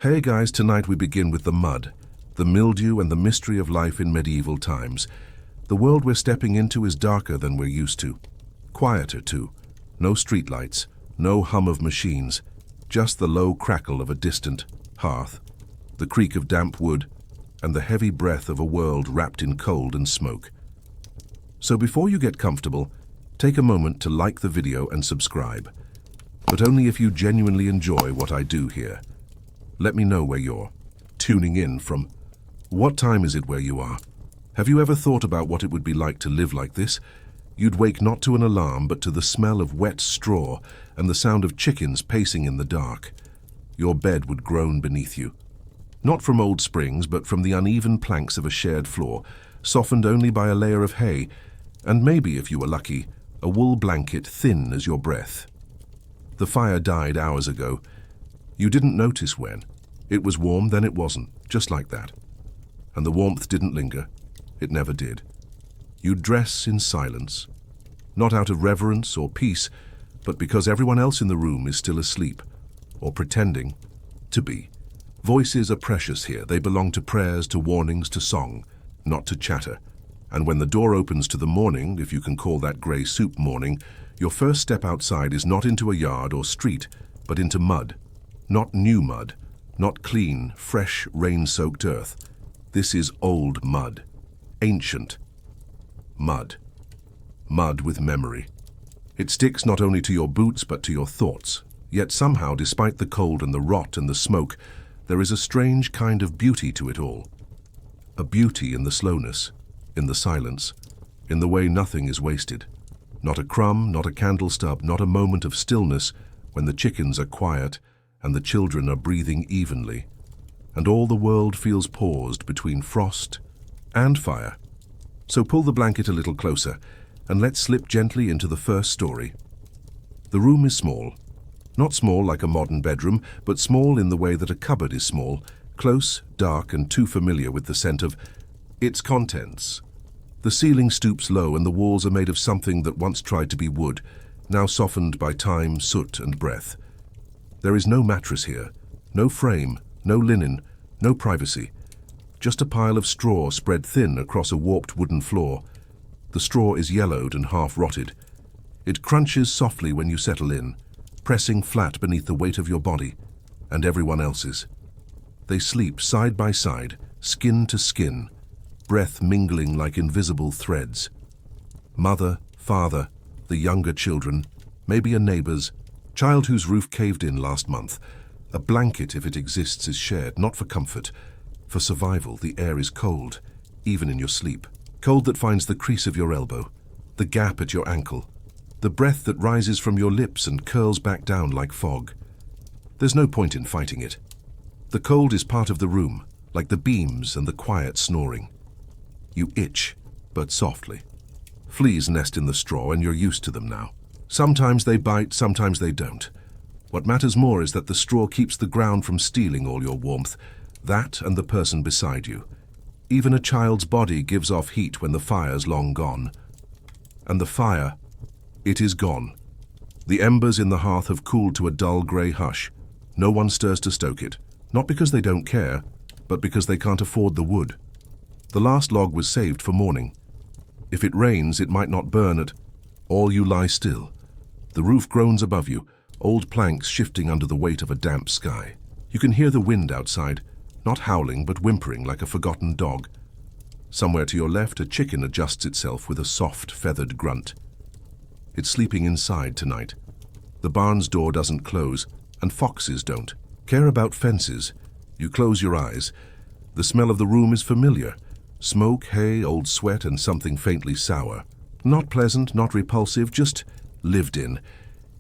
Hey guys, tonight we begin with the mud, the mildew and the mystery of life in medieval times. The world we're stepping into is darker than we're used to. Quieter too. No streetlights, no hum of machines, just the low crackle of a distant hearth, the creak of damp wood, and the heavy breath of a world wrapped in cold and smoke. So before you get comfortable, take a moment to like the video and subscribe. But only if you genuinely enjoy what I do here. Let me know where you're tuning in from. What time is it where you are? Have you ever thought about what it would be like to live like this? You'd wake not to an alarm, but to the smell of wet straw and the sound of chickens pacing in the dark. Your bed would groan beneath you. Not from old springs, but from the uneven planks of a shared floor, softened only by a layer of hay, and maybe, if you were lucky, a wool blanket thin as your breath. The fire died hours ago. You didn't notice when. It was warm, then it wasn't, just like that. And the warmth didn't linger. It never did. You dress in silence, not out of reverence or peace, but because everyone else in the room is still asleep, or pretending to be. Voices are precious here. They belong to prayers, to warnings, to song, not to chatter. And when the door opens to the morning, if you can call that grey soup morning, your first step outside is not into a yard or street, but into mud. Not new mud, not clean, fresh, rain-soaked earth. This is old mud, ancient mud. Mud with memory. It sticks not only to your boots but to your thoughts. Yet somehow, despite the cold and the rot and the smoke, there is a strange kind of beauty to it all. A beauty in the slowness, in the silence, in the way nothing is wasted. Not a crumb, not a candle stub, not a moment of stillness when the chickens are quiet and the children are breathing evenly, and all the world feels paused between frost and fire. So pull the blanket a little closer, and let's slip gently into the first story. The room is small. Not small like a modern bedroom, but small in the way that a cupboard is small, close, dark, and too familiar with the scent of its contents. The ceiling stoops low, and the walls are made of something that once tried to be wood, now softened by time, soot, and breath. There is no mattress here, no frame, no linen, no privacy. Just a pile of straw spread thin across a warped wooden floor. The straw is yellowed and half-rotted. It crunches softly when you settle in, pressing flat beneath the weight of your body and everyone else's. They sleep side by side, skin to skin, breath mingling like invisible threads. Mother, father, the younger children, maybe a neighbor's, child whose roof caved in last month. A blanket, if it exists, is shared, not for comfort. For survival, the air is cold, even in your sleep. Cold that finds the crease of your elbow, the gap at your ankle, the breath that rises from your lips and curls back down like fog. There's no point in fighting it. The cold is part of the room, like the beams and the quiet snoring. You itch, but softly. Fleas nest in the straw, and you're used to them now. Sometimes they bite, sometimes they don't. What matters more is that the straw keeps the ground from stealing all your warmth, that and the person beside you. Even a child's body gives off heat when the fire's long gone. And the fire, it is gone. The embers in the hearth have cooled to a dull grey hush. No one stirs to stoke it, not because they don't care, but because they can't afford the wood. The last log was saved for morning. If it rains, it might not burn at all. You lie still. The roof groans above you, old planks shifting under the weight of a damp sky. You can hear the wind outside, not howling but whimpering like a forgotten dog. Somewhere to your left, a chicken adjusts itself with a soft, feathered grunt. It's sleeping inside tonight. The barn's door doesn't close, and foxes don't care about fences. You close your eyes. The smell of the room is familiar. Smoke, hay, old sweat, and something faintly sour. Not pleasant, not repulsive, just lived in.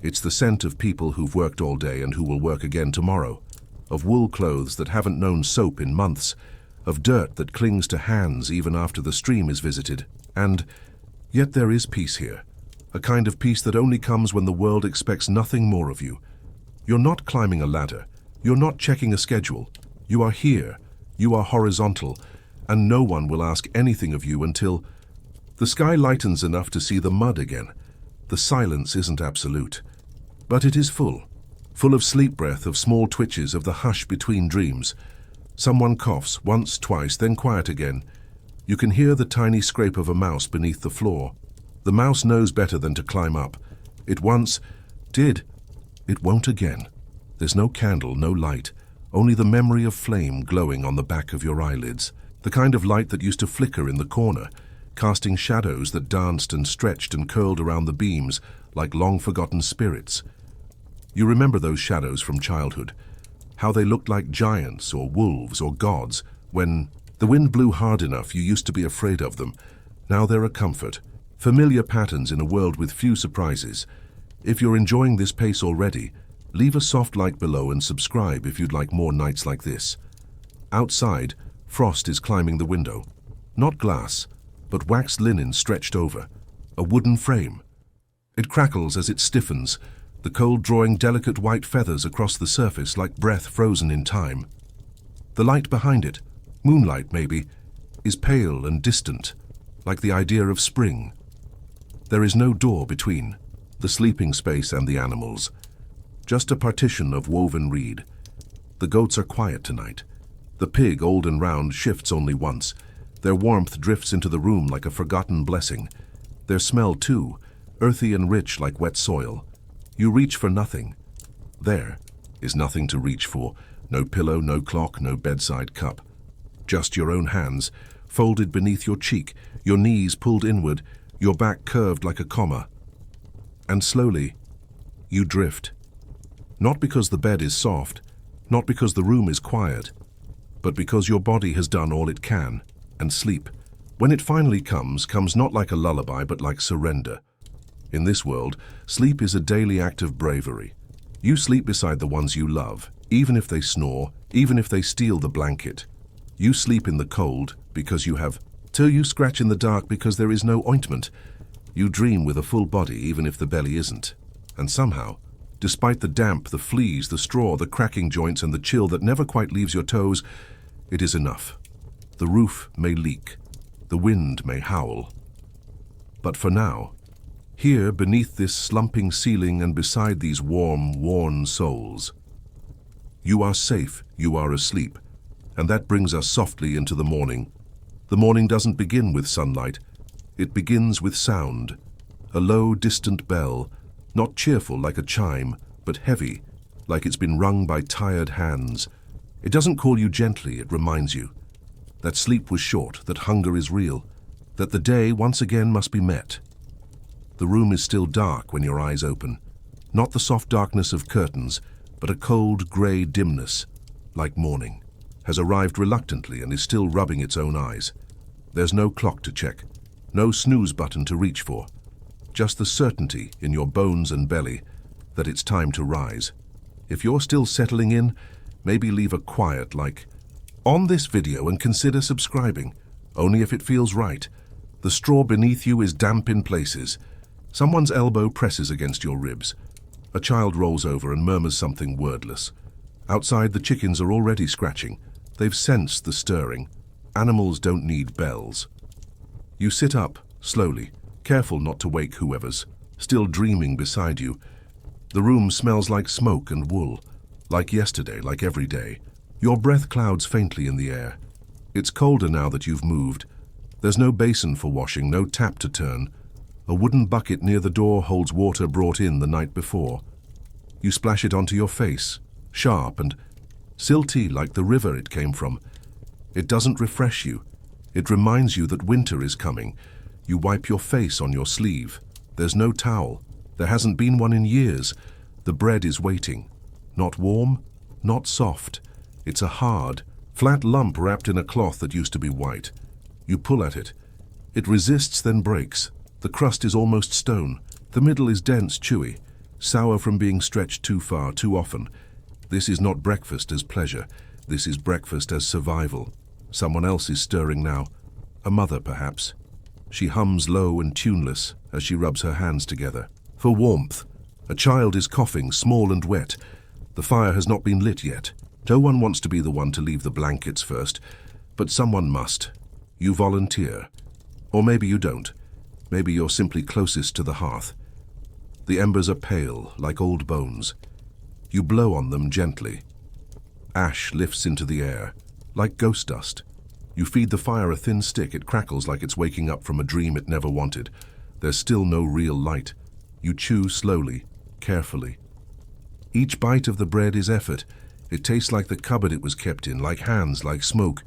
It's the scent of people who've worked all day and who will work again tomorrow, of wool clothes that haven't known soap in months, of dirt that clings to hands even after the stream is visited. And yet there is peace here, a kind of peace that only comes when the world expects nothing more of you. You're not climbing a ladder, you're not checking a schedule. You are here, you are horizontal, and no one will ask anything of you until the sky lightens enough to see the mud again. The silence isn't absolute, but it is full. full of sleep breath, of small twitches, of the hush between dreams. Someone coughs, once, twice, then quiet again. You can hear the tiny scrape of a mouse beneath the floor. The mouse knows better than to climb up. It once did. It won't again. There's no candle, no light, only the memory of flame glowing on the back of your eyelids. The kind of light that used to flicker in the corner, casting shadows that danced and stretched and curled around the beams like long-forgotten spirits. You remember those shadows from childhood, how they looked like giants or wolves or gods. When the wind blew hard enough, you used to be afraid of them. Now they're a comfort, familiar patterns in a world with few surprises. If you're enjoying this pace already, leave a soft like below and subscribe if you'd like more nights like this. Outside, frost is climbing the window. Not glass, but waxed linen stretched over, a wooden frame. It crackles as it stiffens, the cold drawing delicate white feathers across the surface like breath frozen in time. The light behind it, moonlight maybe, is pale and distant, like the idea of spring. There is no door between the sleeping space and the animals, just a partition of woven reed. The goats are quiet tonight. The pig, old and round, shifts only once. Their warmth drifts into the room like a forgotten blessing. Their smell, too, earthy and rich like wet soil. You reach for nothing. There is nothing to reach for. No pillow, no clock, no bedside cup. Just your own hands, folded beneath your cheek, your knees pulled inward, your back curved like a comma. And slowly, you drift. Not because the bed is soft, not because the room is quiet, but because your body has done all it can, and sleep, when it finally comes not like a lullaby but like surrender. In this world, sleep is a daily act of bravery. You sleep beside the ones you love, even if they snore, even if they steal the blanket. You sleep in the cold because you have, till you scratch in the dark because there is no ointment. You dream with a full body even if the belly isn't. And somehow, despite the damp, the fleas, the straw, the cracking joints and the chill that never quite leaves your toes, it is enough. The roof may leak, the wind may howl. But for now, here beneath this slumping ceiling and beside these warm, worn souls, you are safe, you are asleep, and that brings us softly into the morning. The morning doesn't begin with sunlight, it begins with sound, a low, distant bell, not cheerful like a chime, but heavy, like it's been rung by tired hands. It doesn't call you gently, it reminds you that sleep was short, that hunger is real, that the day once again must be met. The room is still dark when your eyes open, not the soft darkness of curtains, but a cold, grey dimness, like morning, has arrived reluctantly and is still rubbing its own eyes. There's no clock to check, no snooze button to reach for, just the certainty in your bones and belly that it's time to rise. If you're still settling in, maybe leave a quiet like on this video and consider subscribing, only if it feels right. The straw beneath you is damp in places. Someone's elbow presses against your ribs. A child rolls over and murmurs something wordless. Outside, the chickens are already scratching. They've sensed the stirring. Animals don't need bells. You sit up, slowly, careful not to wake whoever's still dreaming beside you. The room smells like smoke and wool, like yesterday, like every day. Your breath clouds faintly in the air. It's colder now that you've moved. There's no basin for washing, no tap to turn. A wooden bucket near the door holds water brought in the night before. You splash it onto your face, sharp and silty like the river it came from. It doesn't refresh you. It reminds you that winter is coming. You wipe your face on your sleeve. There's no towel. There hasn't been one in years. The bread is waiting. Not warm, not soft. It's a hard, flat lump wrapped in a cloth that used to be white. You pull at it. It resists, then breaks. The crust is almost stone. The middle is dense, chewy, sour from being stretched too far, too often. This is not breakfast as pleasure. This is breakfast as survival. Someone else is stirring now. A mother, perhaps. She hums low and tuneless as she rubs her hands together. For warmth, a child is coughing, small and wet. The fire has not been lit yet. No one wants to be the one to leave the blankets first, but someone must. You volunteer. Or maybe you don't. Maybe you're simply closest to the hearth. The embers are pale, like old bones. You blow on them gently. Ash lifts into the air, like ghost dust. You feed the fire a thin stick, it crackles like it's waking up from a dream it never wanted. There's still no real light. You chew slowly, carefully. Each bite of the bread is effort. It tastes like the cupboard it was kept in, like hands, like smoke.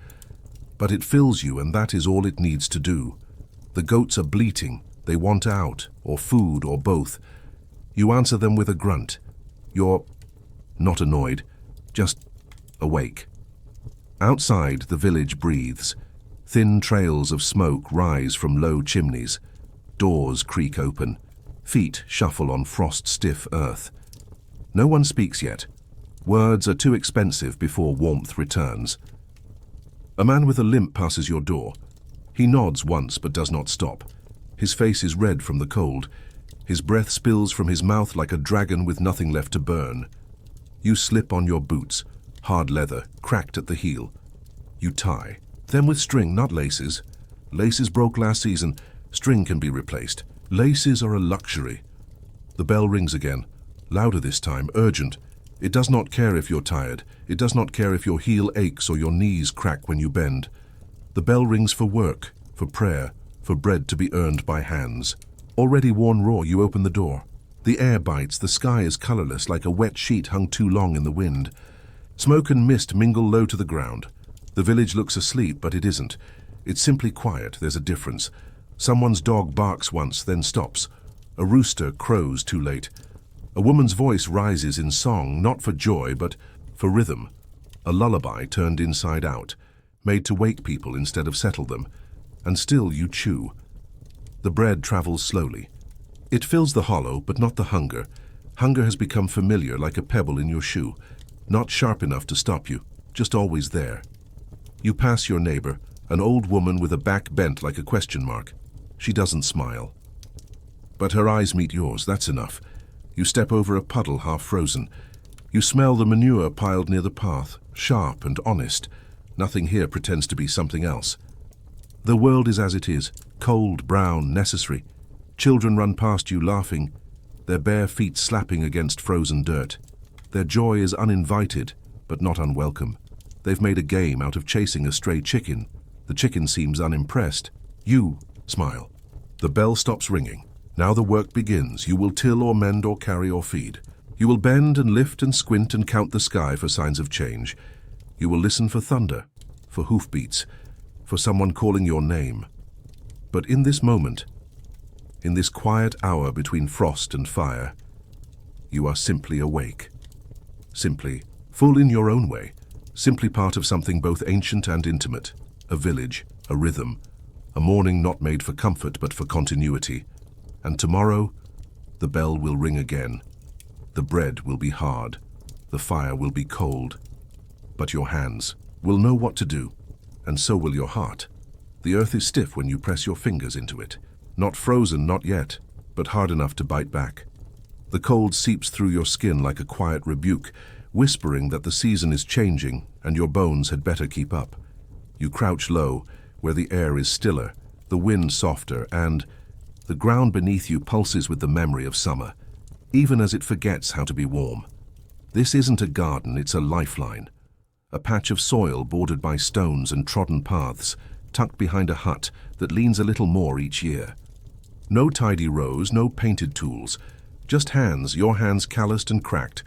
But it fills you, and that is all it needs to do. The goats are bleating. They want out, or food, or both. You answer them with a grunt. You're not annoyed, just awake. Outside, the village breathes. Thin trails of smoke rise from low chimneys. Doors creak open. Feet shuffle on frost-stiff earth. No one speaks yet. Words are too expensive before warmth returns. A man with a limp passes your door. He nods once but does not stop. His face is red from the cold. His breath spills from his mouth like a dragon with nothing left to burn. You slip on your boots, hard leather, cracked at the heel. You tie. Them with string, not laces. Laces broke last season. String can be replaced. Laces are a luxury. The bell rings again. Louder this time, urgent. It does not care if you're tired. It does not care if your heel aches or your knees crack when you bend. The bell rings for work, for prayer, for bread to be earned by hands. Already worn raw, you open the door. The air bites, the sky is colorless like a wet sheet hung too long in the wind. Smoke and mist mingle low to the ground. The village looks asleep, but it isn't. It's simply quiet, there's a difference. Someone's dog barks once, then stops. A rooster crows too late. A woman's voice rises in song, not for joy, but for rhythm. A lullaby turned inside out, made to wake people instead of settle them. And still you chew. The bread travels slowly. It fills the hollow, but not the hunger. Hunger has become familiar, like a pebble in your shoe. Not sharp enough to stop you, just always there. You pass your neighbor, an old woman with a back bent like a question mark. She doesn't smile. But her eyes meet yours, that's enough. You step over a puddle half frozen. You smell the manure piled near the path, sharp and honest. Nothing here pretends to be something else. The world is as it is, cold, brown, necessary. Children run past you laughing, their bare feet slapping against frozen dirt. Their joy is uninvited, but not unwelcome. They've made a game out of chasing a stray chicken. The chicken seems unimpressed. You smile. The bell stops ringing. Now the work begins. You will till or mend or carry or feed. You will bend and lift and squint and count the sky for signs of change. You will listen for thunder, for hoofbeats, for someone calling your name. But in this moment, in this quiet hour between frost and fire, you are simply awake. Simply, full in your own way, simply part of something both ancient and intimate, a village, a rhythm, a morning not made for comfort but for continuity. And tomorrow, the bell will ring again. The bread will be hard, the fire will be cold, but your hands will know what to do, and so will your heart. The earth is stiff when you press your fingers into it. Not frozen, not yet, but hard enough to bite back. The cold seeps through your skin like a quiet rebuke, whispering that the season is changing and your bones had better keep up. You crouch low, where the air is stiller, the wind softer, and the ground beneath you pulses with the memory of summer, even as it forgets how to be warm. This isn't a garden, it's a lifeline. A patch of soil bordered by stones and trodden paths, tucked behind a hut that leans a little more each year. No tidy rows, no painted tools, just hands, your hands calloused and cracked,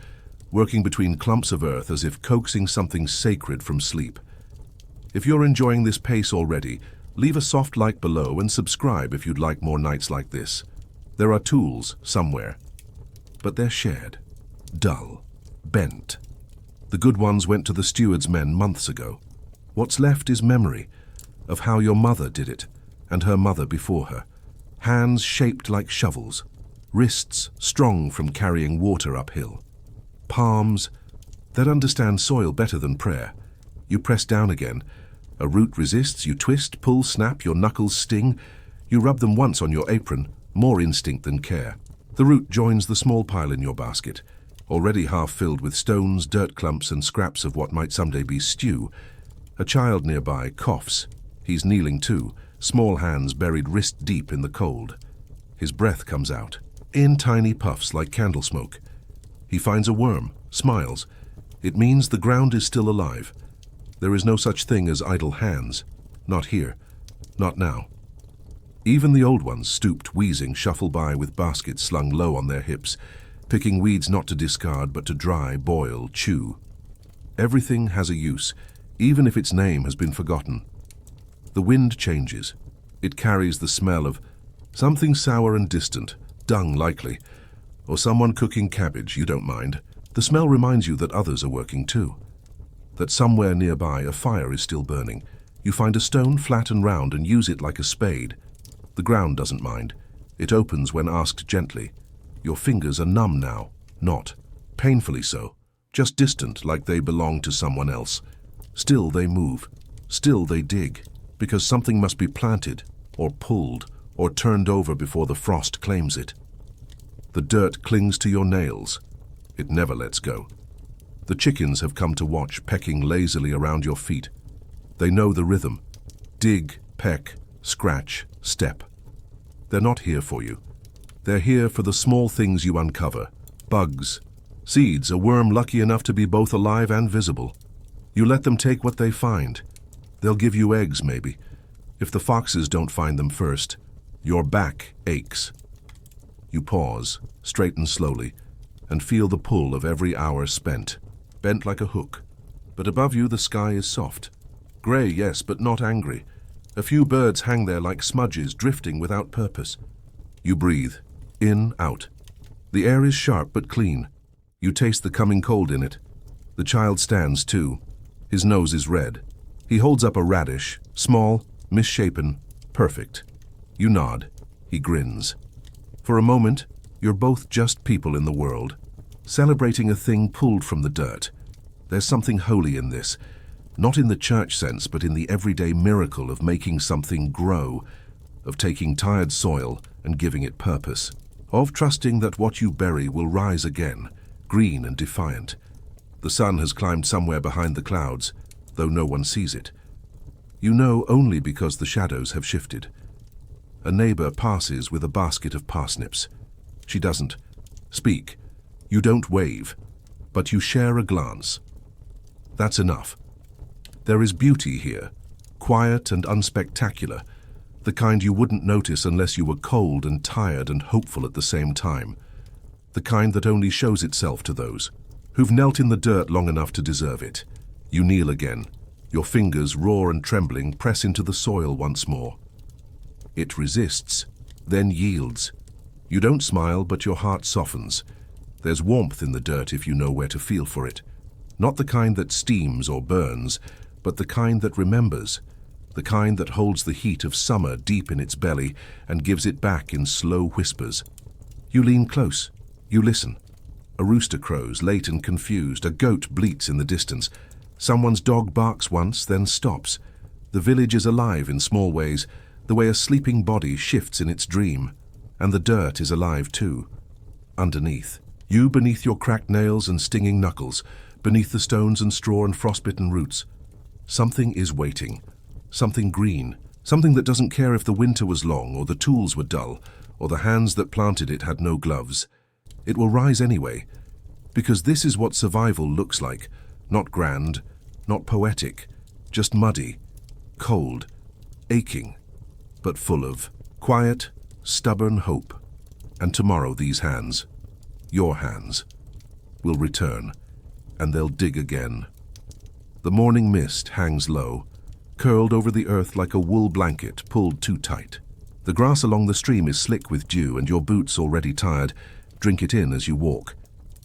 working between clumps of earth as if coaxing something sacred from sleep. If you're enjoying this pace already, leave a soft like below and subscribe if you'd like more nights like this. There are tools somewhere, but they're shared, dull, bent. The good ones went to the steward's men months ago. What's left is memory of how your mother did it, and her mother before her. Hands shaped like shovels, wrists strong from carrying water uphill. Palms that understand soil better than prayer. You press down again. A root resists, you twist, pull, snap, your knuckles sting. You rub them once on your apron, more instinct than care. The root joins the small pile in your basket, already half filled with stones, dirt clumps, and scraps of what might someday be stew. A child nearby coughs. He's kneeling too, small hands buried wrist deep in the cold. His breath comes out, in tiny puffs like candle smoke. He finds a worm, smiles. It means the ground is still alive. There is no such thing as idle hands. Not here. Not now. Even the old ones, stooped, wheezing, shuffle by with baskets slung low on their hips, picking weeds not to discard but to dry, boil, chew. Everything has a use, even if its name has been forgotten. The wind changes. It carries the smell of something sour and distant, dung likely, or someone cooking cabbage, you don't mind. The smell reminds you that others are working too, that somewhere nearby a fire is still burning. You find a stone flat and round and use it like a spade. The ground doesn't mind. It opens when asked gently. Your fingers are numb now, not painfully so, just distant like they belong to someone else. Still they move, still they dig, because something must be planted, or pulled, or turned over before the frost claims it. The dirt clings to your nails. It never lets go. The chickens have come to watch, pecking lazily around your feet. They know the rhythm. Dig, peck, scratch, step. They're not here for you. They're here for the small things you uncover. Bugs, seeds, a worm lucky enough to be both alive and visible. You let them take what they find. They'll give you eggs, maybe. If the foxes don't find them first, your back aches. You pause, straighten slowly, and feel the pull of every hour spent, bent like a hook. But above you the sky is soft. Grey, yes, but not angry. A few birds hang there like smudges, drifting without purpose. You breathe, in, out. The air is sharp but clean. You taste the coming cold in it. The child stands too. His nose is red. He holds up a radish, small, misshapen, perfect. You nod. He grins. For a moment, you're both just people in the world, celebrating a thing pulled from the dirt. There's something holy in this, not in the church sense, but in the everyday miracle of making something grow, of taking tired soil and giving it purpose, of trusting that what you bury will rise again, green and defiant. The sun has climbed somewhere behind the clouds, though no one sees it. You know only because the shadows have shifted. A neighbor passes with a basket of parsnips. She doesn't speak. You don't wave, but you share a glance. That's enough. There is beauty here, quiet and unspectacular, the kind you wouldn't notice unless you were cold and tired and hopeful at the same time, the kind that only shows itself to those who've knelt in the dirt long enough to deserve it. You kneel again. Your fingers, raw and trembling, press into the soil once more. It resists, then yields. You don't smile, but your heart softens. There's warmth in the dirt if you know where to feel for it. Not the kind that steams or burns, but the kind that remembers, the kind that holds the heat of summer deep in its belly and gives it back in slow whispers. You lean close. You listen. A rooster crows, late and confused. A goat bleats in the distance. Someone's dog barks once, then stops. The village is alive in small ways, the way a sleeping body shifts in its dream. And the dirt is alive too. Underneath. You beneath your cracked nails and stinging knuckles, beneath the stones and straw and frostbitten roots. Something is waiting. Something green. Something that doesn't care if the winter was long or the tools were dull or the hands that planted it had no gloves. It will rise anyway, because this is what survival looks like. Not grand, not poetic, just muddy, cold, aching, but full of quiet, stubborn hope. And tomorrow these hands, your hands, will return, and they'll dig again. The morning mist hangs low, curled over the earth like a wool blanket pulled too tight. The grass along the stream is slick with dew, and your boots, already tired, drink it in as you walk.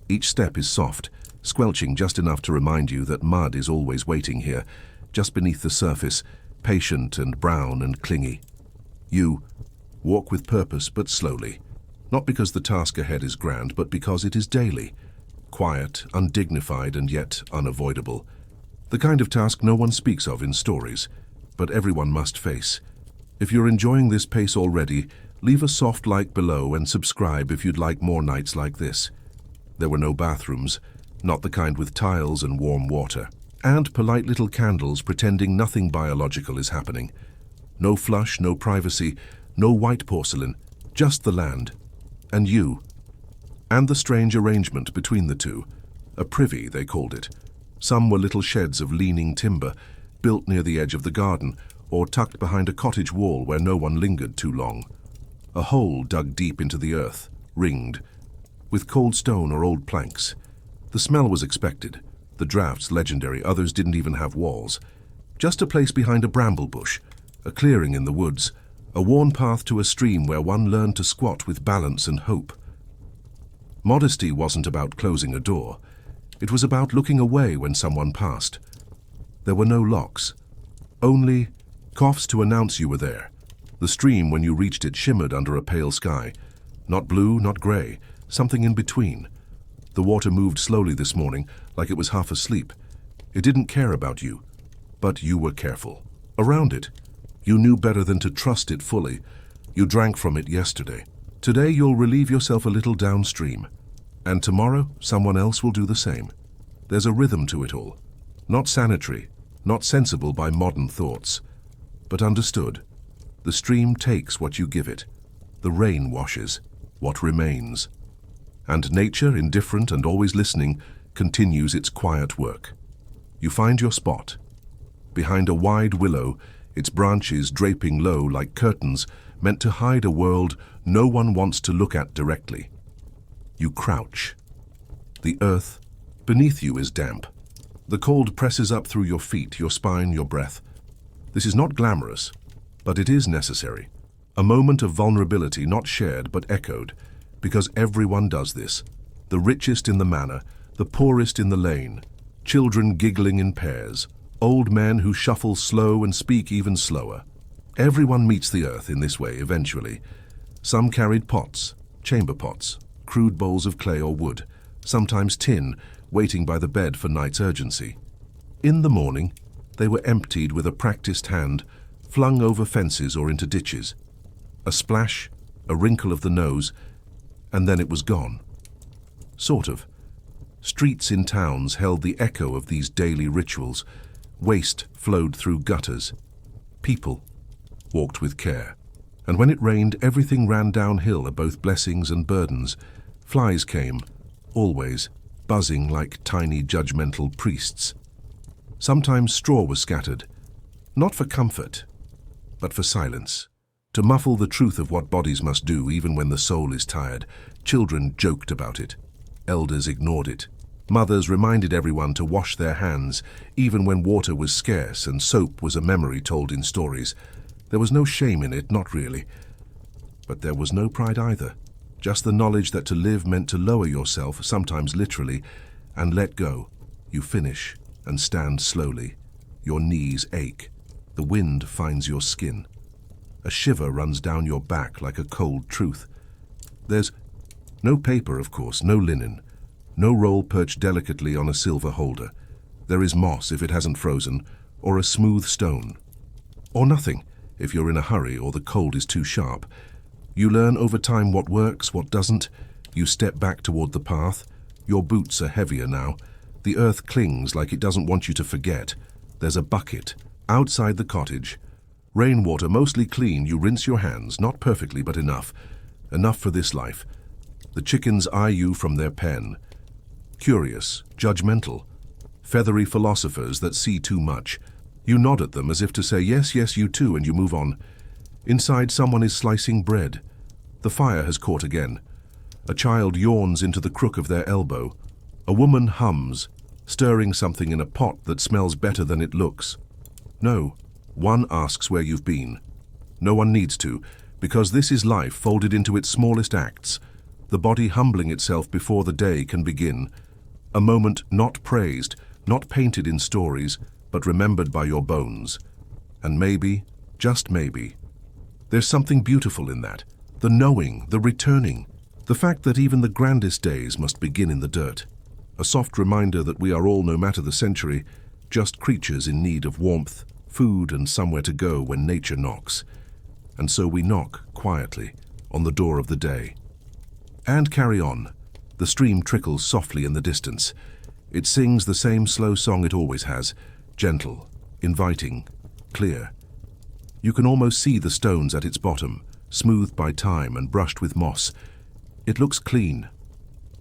Each step is soft, squelching just enough to remind you that mud is always waiting here, just beneath the surface, patient and brown and clingy. You walk with purpose but slowly, not because the task ahead is grand, but because it is daily, quiet, undignified and yet unavoidable. The kind of task no one speaks of in stories, but everyone must face. If you're enjoying this pace already, leave a soft like below and subscribe if you'd like more nights like this. There were no bathrooms, not the kind with tiles and warm water, and polite little candles pretending nothing biological is happening. No flush, no privacy, no white porcelain, just the land, and you, and the strange arrangement between the two, A privy, they called it. Some were little sheds of leaning timber, built near the edge of the garden, or tucked behind a cottage wall where no one lingered too long. A hole dug deep into the earth, ringed, with cold stone or old planks. The smell was expected, the draughts legendary, others didn't even have walls. Just a place behind a bramble bush, a clearing in the woods, a worn path to a stream where one learned to squat with balance and hope. Modesty wasn't about closing a door. It was about looking away when someone passed. There were no locks, only coughs to announce you were there. The stream, when you reached it, shimmered under a pale sky. Not blue, not grey, something in between. The water moved slowly this morning, like it was half asleep. It didn't care about you, but you were careful. Around it, you knew better than to trust it fully. You drank from it yesterday. Today you'll relieve yourself a little downstream. And tomorrow, someone else will do the same. There's a rhythm to it all. Not sanitary, not sensible by modern thoughts, but understood. The stream takes what you give it. The rain washes what remains. And nature, indifferent and always listening, continues its quiet work. You find your spot. Behind a wide willow, its branches draping low like curtains meant to hide a world no one wants to look at directly. You crouch. The earth beneath you is damp. The cold presses up through your feet, your spine, your breath. This is not glamorous, but it is necessary. A moment of vulnerability not shared but echoed, because everyone does this. The richest in the manor, the poorest in the lane, children giggling in pairs, old men who shuffle slow and speak even slower. Everyone meets the earth in this way eventually. Some carried pots, chamber pots, crude bowls of clay or wood, sometimes tin, waiting by the bed for night's urgency. In the morning, they were emptied with a practiced hand, flung over fences or into ditches. A splash, a wrinkle of the nose, and then it was gone. Sort of. Streets in towns held the echo of these daily rituals. Waste flowed through gutters. People walked with care. And when it rained, everything ran downhill of both blessings and burdens. Flies came, always, buzzing like tiny judgmental priests. Sometimes straw was scattered, not for comfort, but for silence. To muffle the truth of what bodies must do even when the soul is tired. Children joked about it. Elders ignored it. Mothers reminded everyone to wash their hands, even when water was scarce and soap was a memory told in stories. There was no shame in it, not really. But there was no pride either. Just the knowledge that to live meant to lower yourself, sometimes literally, and let go. You finish and stand slowly. Your knees ache. The wind finds your skin. A shiver runs down your back like a cold truth. There's no paper, of course, no linen, no roll perched delicately on a silver holder. There is moss if it hasn't frozen, or a smooth stone. Or nothing, if you're in a hurry or the cold is too sharp. You learn over time what works, what doesn't. You step back toward the path. Your boots are heavier now. The earth clings like it doesn't want you to forget. There's a bucket outside the cottage. Rainwater mostly clean. You rinse your hands, not perfectly, but enough. Enough for this life. The chickens eye you from their pen. Curious, judgmental, feathery philosophers that see too much. You nod at them as if to say, yes, yes, you too, and you move on. Inside, someone is slicing bread. The fire has caught again. A child yawns into the crook of their elbow. A woman hums, stirring something in a pot that smells better than it looks. No, one asks where you've been. No one needs to, because this is life folded into its smallest acts, the body humbling itself before the day can begin. A moment not praised, not painted in stories, but remembered by your bones. And maybe, just maybe, there's something beautiful in that. The knowing, the returning, the fact that even the grandest days must begin in the dirt. A soft reminder that we are all, no matter the century, just creatures in need of warmth, food, and somewhere to go when nature knocks. And so we knock, quietly, on the door of the day. And carry on. The stream trickles softly in the distance. It sings the same slow song it always has, gentle, inviting, clear. You can almost see the stones at its bottom, smoothed by time and brushed with moss. It looks clean,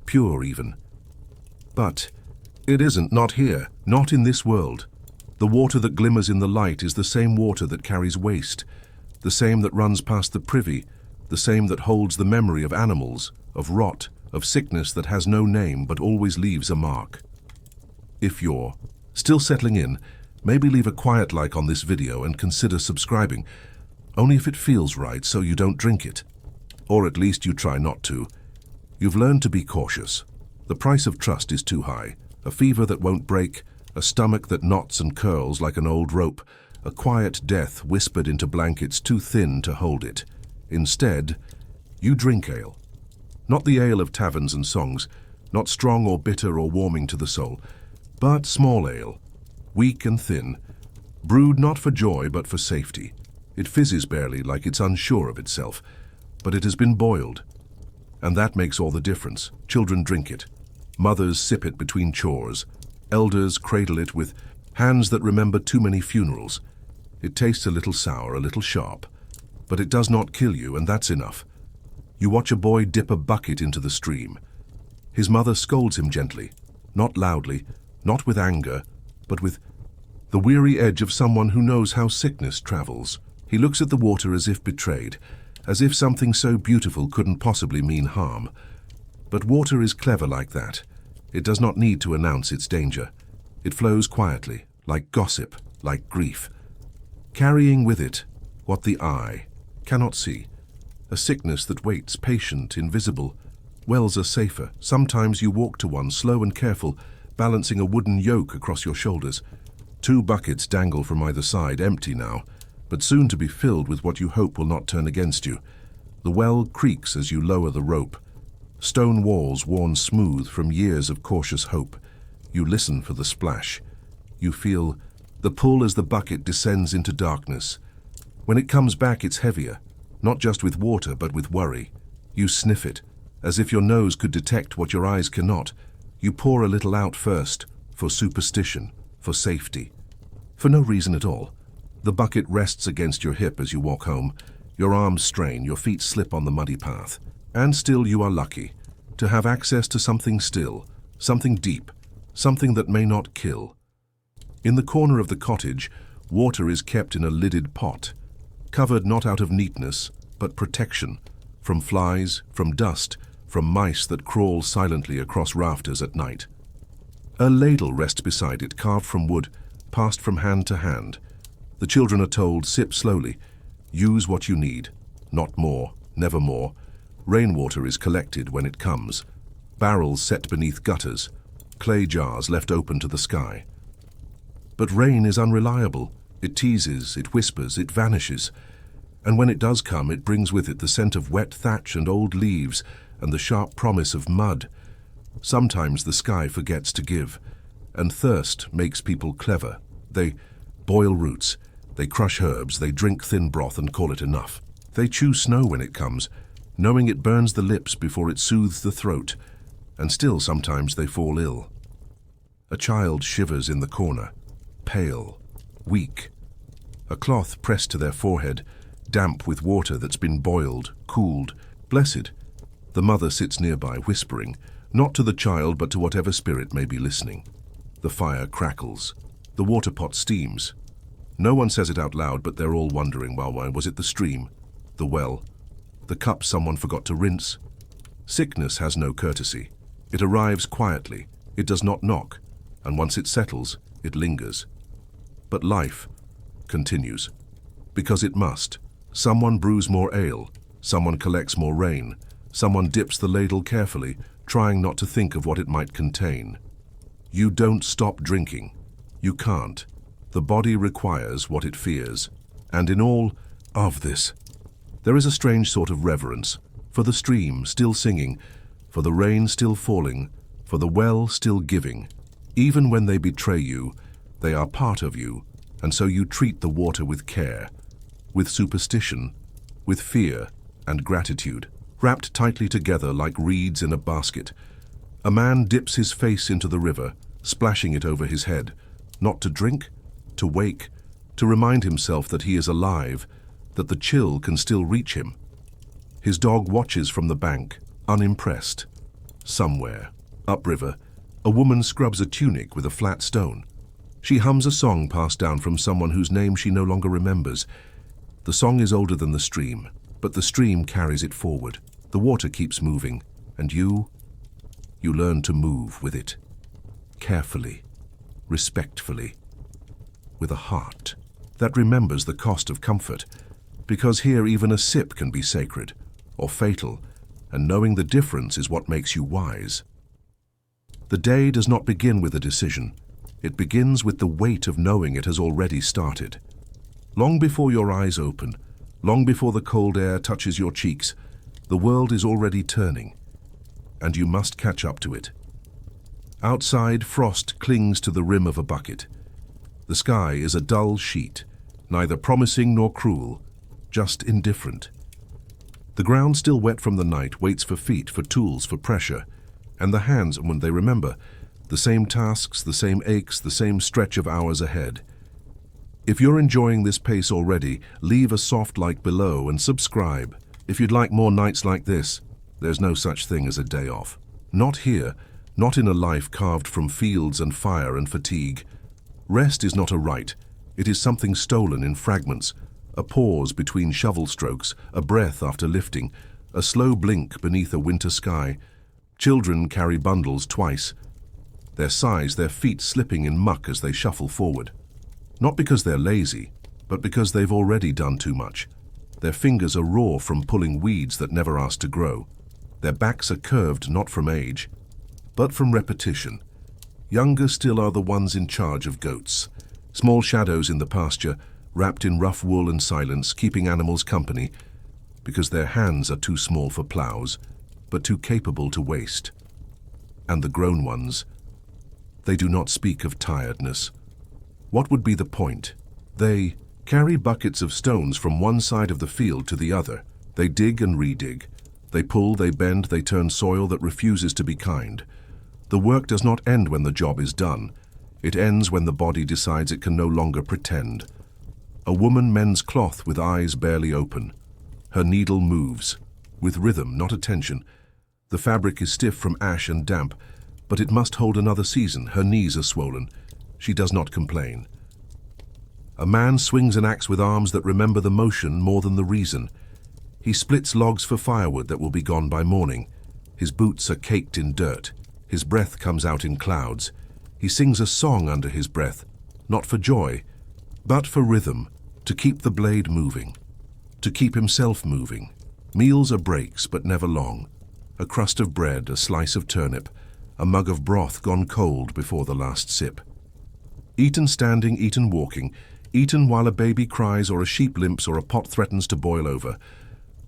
pure even. But It isn't, not here, not in this world. The water that glimmers in the light is the same water that carries waste, the same that runs past the privy, the same that holds the memory of animals, of rot, of sickness that has no name but always leaves a mark. If you're still settling in, maybe leave a quiet like on this video and consider subscribing, only if it feels right so you don't drink it. Or at least you try not to. You've learned to be cautious. The price of trust is too high. A fever that won't break, a stomach that knots and curls like an old rope, a quiet death whispered into blankets too thin to hold it. Instead, you drink ale. Not the ale of taverns and songs, not strong or bitter or warming to the soul, but small ale, weak and thin, brewed not for joy but for safety. It fizzes barely like it's unsure of itself, but it has been boiled. And that makes all the difference. Children drink it. Mothers sip it between chores. Elders cradle it with hands that remember too many funerals. It tastes a little sour, a little sharp, but it does not kill you, and that's enough. You watch a boy dip a bucket into the stream. His mother scolds him gently, not loudly, not with anger, but with the weary edge of someone who knows how sickness travels. He looks at the water as if betrayed, as if something so beautiful couldn't possibly mean harm. But water is clever like that. It does not need to announce its danger. It flows quietly, like gossip, like grief, carrying with it what the eye cannot see. A sickness that waits, patient, invisible. Wells are safer. Sometimes you walk to one, slow and careful, balancing a wooden yoke across your shoulders. 2 buckets dangle from either side, empty now, but soon to be filled with what you hope will not turn against you. The well creaks as you lower the rope. Stone walls worn smooth from years of cautious hope. You listen for the splash. You feel the pull as the bucket descends into darkness. When it comes back, it's heavier, not just with water, but with worry. You sniff it, as if your nose could detect what your eyes cannot. You pour a little out first, for superstition, for safety. For no reason at all. The bucket rests against your hip as you walk home. Your arms strain, your feet slip on the muddy path. And still you are lucky to have access to something still, something deep, something that may not kill. In the corner of the cottage, water is kept in a lidded pot, covered not out of neatness, but protection, from flies, from dust, from mice that crawl silently across rafters at night. A ladle rests beside it, carved from wood, passed from hand to hand. The children are told, sip slowly, use what you need, not more, never more. Rainwater is collected when it comes. Barrels set beneath gutters, clay jars left open to the sky. But rain is unreliable. It teases, it whispers, it vanishes. And when it does come, it brings with it the scent of wet thatch and old leaves and the sharp promise of mud. Sometimes the sky forgets to give, and thirst makes people clever. They boil roots, they crush herbs, they drink thin broth and call it enough. They chew snow when it comes, knowing it burns the lips before it soothes the throat, and still sometimes they fall ill. A child shivers in the corner, pale, weak. A cloth pressed to their forehead, damp with water that's been boiled, cooled. Blessed. The mother sits nearby, whispering, not to the child but to whatever spirit may be listening. The fire crackles. The water pot steams. No one says it out loud, but they're all wondering, well, why was it the stream, the well, the cup someone forgot to rinse? Sickness has no courtesy. It arrives quietly. It does not knock, and once it settles, it lingers. But life continues, because it must. Someone brews more ale, someone collects more rain, someone dips the ladle carefully, trying not to think of what it might contain. You don't stop drinking. You can't. The body requires what it fears. And in all of this, there is a strange sort of reverence for the stream still singing, for the rain still falling, for the well still giving. Even when they betray you, they are part of you, and so you treat the water with care, with superstition, with fear and gratitude, wrapped tightly together like reeds in a basket. A man dips his face into the river, splashing it over his head, not to drink, to wake, to remind himself that he is alive, that the chill can still reach him. His dog watches from the bank, unimpressed. Somewhere, upriver, A woman scrubs a tunic with a flat stone. She hums a song passed down from someone whose name she no longer remembers. The song is older than the stream, but the stream carries it forward. The water keeps moving, and you learn to move with it. Carefully, respectfully, with a heart that remembers the cost of comfort, because here even a sip can be sacred or fatal, and knowing the difference is what makes you wise. The day does not begin with a decision. It begins with the weight of knowing it has already started. Long before your eyes open, long before the cold air touches your cheeks, the world is already turning, and you must catch up to it. Outside, frost clings to the rim of a bucket. The sky is a dull sheet, neither promising nor cruel, just indifferent. The ground, still wet from the night, waits for feet, for tools, for pressure, and the hands, when they remember, the same tasks, the same aches, the same stretch of hours ahead. If you're enjoying this pace already, leave a soft like below and subscribe. If you'd like more nights like this, there's no such thing as a day off. Not here, not in a life carved from fields and fire and fatigue. Rest is not a right, it is something stolen in fragments, a pause between shovel strokes, a breath after lifting, a slow blink beneath a winter sky. Children carry bundles twice, their sighs, their feet slipping in muck as they shuffle forward. Not because they're lazy, but because they've already done too much. Their fingers are raw from pulling weeds that never asked to grow. Their backs are curved not from age, but from repetition. Younger still are the ones in charge of goats, small shadows in the pasture, wrapped in rough wool and silence, keeping animals company, because their hands are too small for plows, but too capable to waste. And the grown ones, they do not speak of tiredness. What would be the point? They carry buckets of stones from one side of the field to the other. They dig and redig. They pull, they bend, they turn soil that refuses to be kind. The work does not end when the job is done. It ends when the body decides it can no longer pretend. A woman mends cloth with eyes barely open. Her needle moves, with rhythm, not attention. The fabric is stiff from ash and damp, but it must hold another season. Her knees are swollen. She does not complain. A man swings an axe with arms that remember the motion more than the reason. He splits logs for firewood that will be gone by morning. His boots are caked in dirt. His breath comes out in clouds. He sings a song under his breath, not for joy, but for rhythm, to keep the blade moving, to keep himself moving. Meals are breaks, but never long. A crust of bread, a slice of turnip, a mug of broth gone cold before the last sip. Eaten standing, eaten walking, eaten while a baby cries or a sheep limps or a pot threatens to boil over.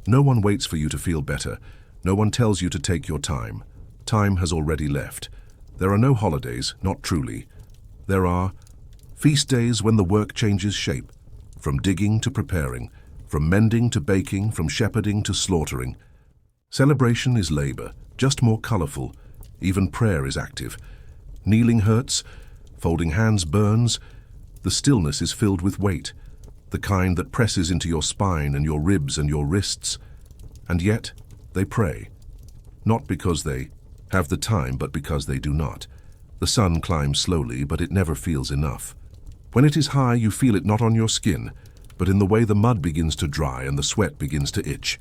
No one waits for you to feel better. No one tells you to take your time. Time has already left. There are no holidays, not truly. There are feast days when the work changes shape, from digging to preparing, from mending to baking, from shepherding to slaughtering. Celebration is labor, just more colorful. Even prayer is active. Kneeling hurts, folding hands burns. The stillness is filled with weight, the kind that presses into your spine and your ribs and your wrists. And yet, they pray. Not because they have the time, but because they do not. The sun climbs slowly, but it never feels enough. When it is high, you feel it not on your skin, but in the way the mud begins to dry and the sweat begins to itch.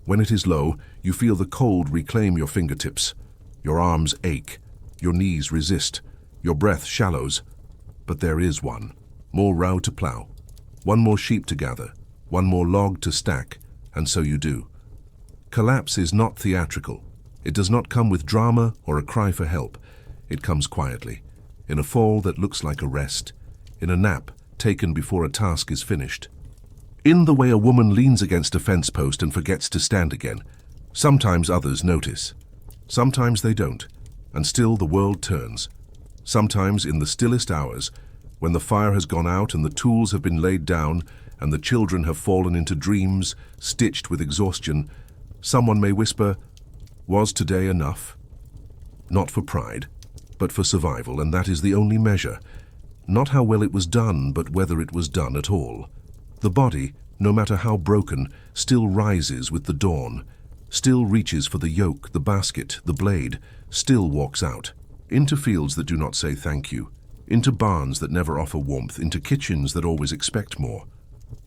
When it is low, you feel the cold reclaim your fingertips. Your arms ache, your knees resist, your breath shallows. But there is one more row to plow, one more sheep to gather, one more log to stack, and so you do. Collapse is not theatrical. It does not come with drama or a cry for help. It comes quietly, in a fall that looks like a rest, in a nap taken before a task is finished. In the way a woman leans against a fence post and forgets to stand again. Sometimes others notice. Sometimes they don't, and still the world turns. Sometimes in the stillest hours, when the fire has gone out and the tools have been laid down and the children have fallen into dreams stitched with exhaustion, someone may whisper, "Was today enough?" Not for pride, but for survival, and that is the only measure. Not how well it was done, but whether it was done at all. The body, no matter how broken, still rises with the dawn, still reaches for the yoke, the basket, the blade, still walks out. into fields that do not say thank you, into barns that never offer warmth, into kitchens that always expect more.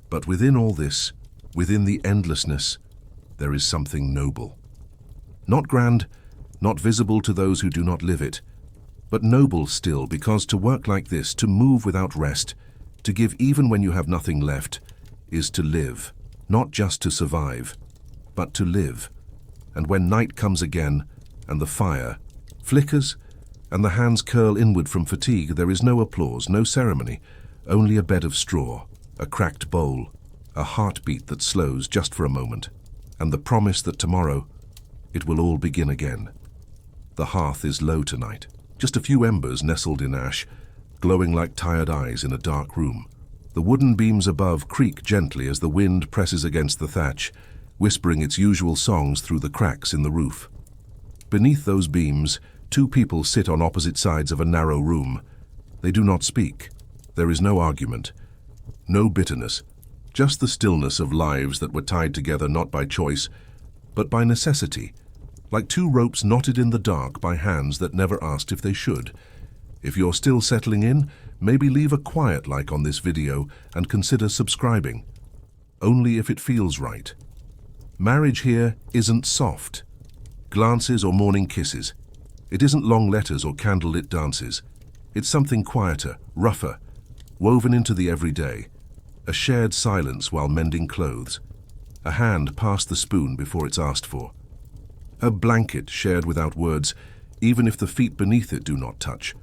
But within all this, within the endlessness, there is something noble. Not grand, not visible to those who do not live it, but noble still, because to work like this, to move without rest, to give even when you have nothing left, is to live, not just to survive, but to live. And when night comes again, and the fire flickers, and the hands curl inward from fatigue, there is no applause, no ceremony, only a bed of straw, a cracked bowl, a heartbeat that slows just for a moment, and the promise that tomorrow it will all begin again. The hearth is low tonight, just a few embers nestled in ash, glowing like tired eyes in a dark room. The wooden beams above creak gently as the wind presses against the thatch, whispering its usual songs through the cracks in the roof. Beneath those beams, two people sit on opposite sides of a narrow room. They do not speak. There is no argument, no bitterness, just the stillness of lives that were tied together not by choice, but by necessity, like two ropes knotted in the dark by hands that never asked if they should. If you're still settling in, maybe leave a quiet like on this video and consider subscribing. Only if it feels right. Marriage here isn't soft, glances or morning kisses. It isn't long letters or candlelit dances. It's something quieter, rougher, woven into the everyday. A shared silence while mending clothes. A hand past the spoon before it's asked for. A blanket shared without words, even if the feet beneath it do not touch.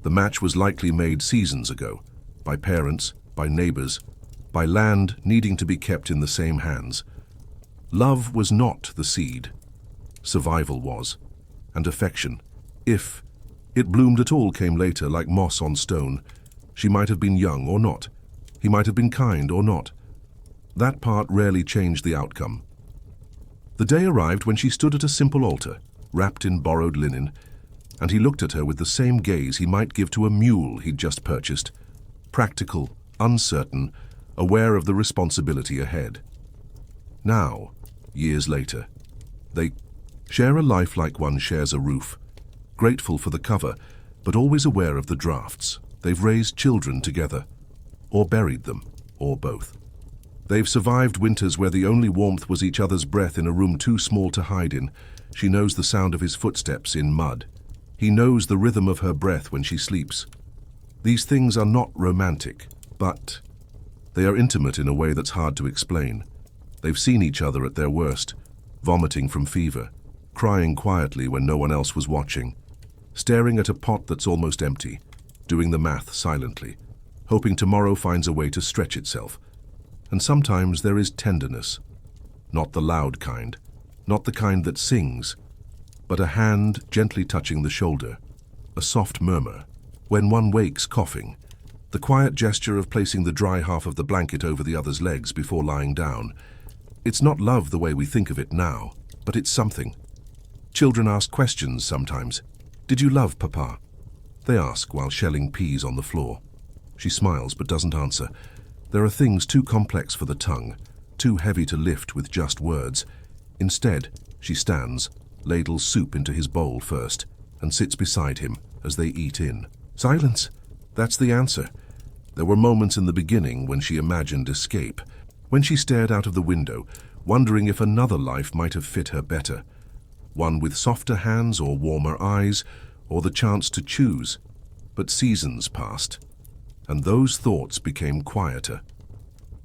The match was likely made seasons ago, by parents, by neighbors, by land needing to be kept in the same hands. Love was not the seed. Survival was, and affection, if it bloomed at all, came later like moss on stone. She might have been young or not. He might have been kind or not. That part rarely changed the outcome. The day arrived when she stood at a simple altar, wrapped in borrowed linen, and he looked at her with the same gaze he might give to a mule he'd just purchased, practical, uncertain, aware of the responsibility ahead. Now, years later, they share a life like one shares a roof, grateful for the cover, but always aware of the drafts. They've raised children together, or buried them, or both. They've survived winters where the only warmth was each other's breath in a room too small to hide in. She knows the sound of his footsteps in mud. He knows the rhythm of her breath when she sleeps. These things are not romantic, but they are intimate in a way that's hard to explain. They've seen each other at their worst, vomiting from fever, crying quietly when no one else was watching, staring at a pot that's almost empty, doing the math silently, hoping tomorrow finds a way to stretch itself. And sometimes there is tenderness, not the loud kind, not the kind that sings, but a hand gently touching the shoulder, a soft murmur, when one wakes coughing, the quiet gesture of placing the dry half of the blanket over the other's legs before lying down. It's not love the way we think of it now, but it's something. Children ask questions sometimes. Did you love Papa? They ask while shelling peas on the floor. She smiles but doesn't answer. There are things too complex for the tongue, too heavy to lift with just words. Instead, she stands, ladles soup into his bowl first, and sits beside him as they eat in. Silence. That's the answer. There were moments in the beginning when she imagined escape, when she stared out of the window, wondering if another life might have fit her better. One with softer hands or warmer eyes, or the chance to choose. But seasons passed, and those thoughts became quieter.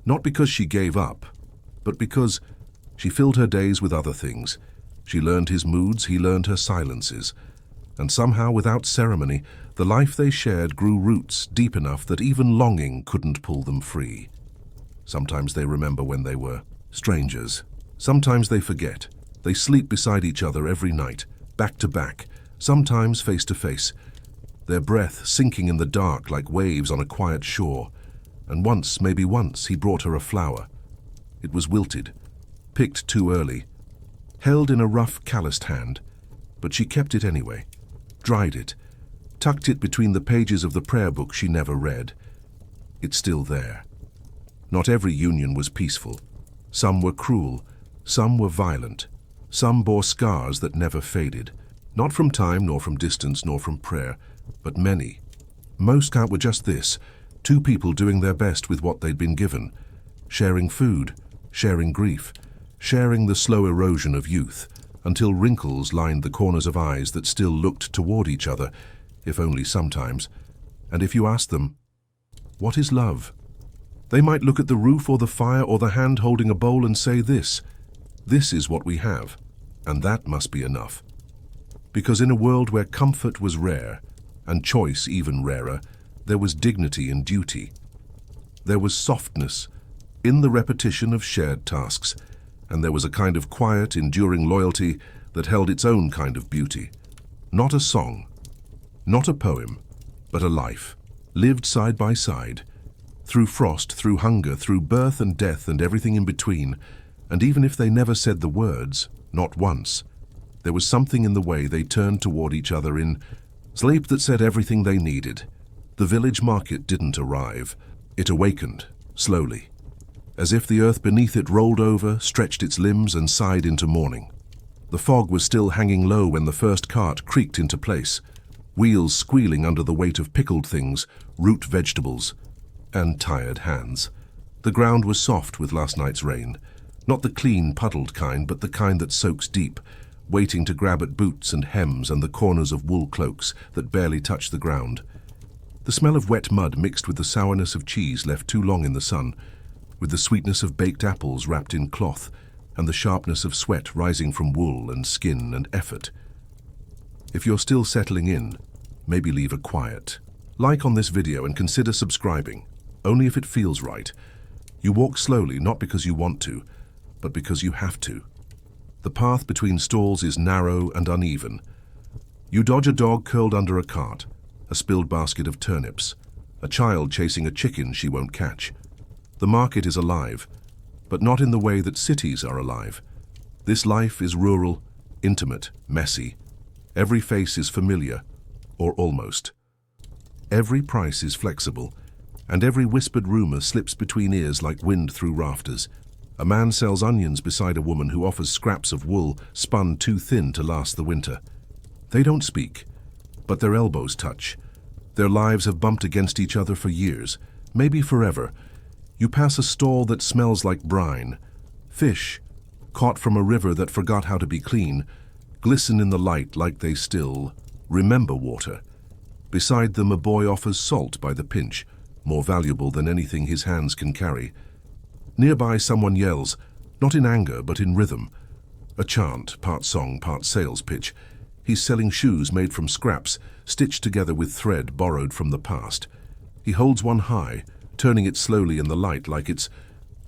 Not because she gave up, but because she filled her days with other things. She learned his moods, he learned her silences. And somehow, without ceremony, the life they shared grew roots deep enough that even longing couldn't pull them free. Sometimes they remember when they were strangers. Sometimes they forget. They sleep beside each other every night, back to back, sometimes face to face, their breath sinking in the dark like waves on a quiet shore. And once, maybe once, he brought her a flower. It was wilted, picked too early, held in a rough, calloused hand, but she kept it anyway, dried it, tucked it between the pages of the prayer book she never read. It's still there. Not every union was peaceful. Some were cruel, some were violent, some bore scars that never faded. Not from time, nor from distance, nor from prayer, but many. Most count were just this: two people doing their best with what they'd been given, sharing food, sharing grief, sharing the slow erosion of youth, until wrinkles lined the corners of eyes that still looked toward each other, if only sometimes. And if you asked them, "What is love?" they might look at the roof or the fire or the hand holding a bowl and say this is what we have, and that must be enough. Because in a world where comfort was rare, and choice even rarer, there was dignity in duty. There was softness in the repetition of shared tasks, and there was a kind of quiet, enduring loyalty that held its own kind of beauty. Not a song, not a poem, but a life, lived side by side, through frost, through hunger, through birth and death and everything in between. And even if they never said the words, not once, there was something in the way they turned toward each other in sleep that said everything they needed. The village market didn't arrive. It awakened, slowly, as if the earth beneath it rolled over, stretched its limbs and sighed into morning. The fog was still hanging low when the first cart creaked into place, wheels squealing under the weight of pickled things, root vegetables, and tired hands. The ground was soft with last night's rain, not the clean, puddled kind, but the kind that soaks deep, waiting to grab at boots and hems and the corners of wool cloaks that barely touch the ground. The smell of wet mud mixed with the sourness of cheese left too long in the sun, with the sweetness of baked apples wrapped in cloth, and the sharpness of sweat rising from wool and skin and effort. If you're still settling in, maybe leave a quiet like on this video and consider subscribing, only if it feels right. You walk slowly, not because you want to, but because you have to. The path between stalls is narrow and uneven. You dodge a dog curled under a cart, a spilled basket of turnips, a child chasing a chicken she won't catch. The market is alive, but not in the way that cities are alive. This life is rural, intimate, messy. Every face is familiar, or almost. Every price is flexible, and every whispered rumor slips between ears like wind through rafters. A man sells onions beside a woman who offers scraps of wool spun too thin to last the winter. They don't speak, but their elbows touch. Their lives have bumped against each other for years, maybe forever. You pass a stall that smells like brine. Fish, caught from a river that forgot how to be clean, glisten in the light like they still remember water. Beside them, a boy offers salt by the pinch, more valuable than anything his hands can carry. Nearby, someone yells, not in anger but in rhythm. A chant, part song, part sales pitch. He's selling shoes made from scraps, stitched together with thread borrowed from the past. He holds one high, turning it slowly in the light like it's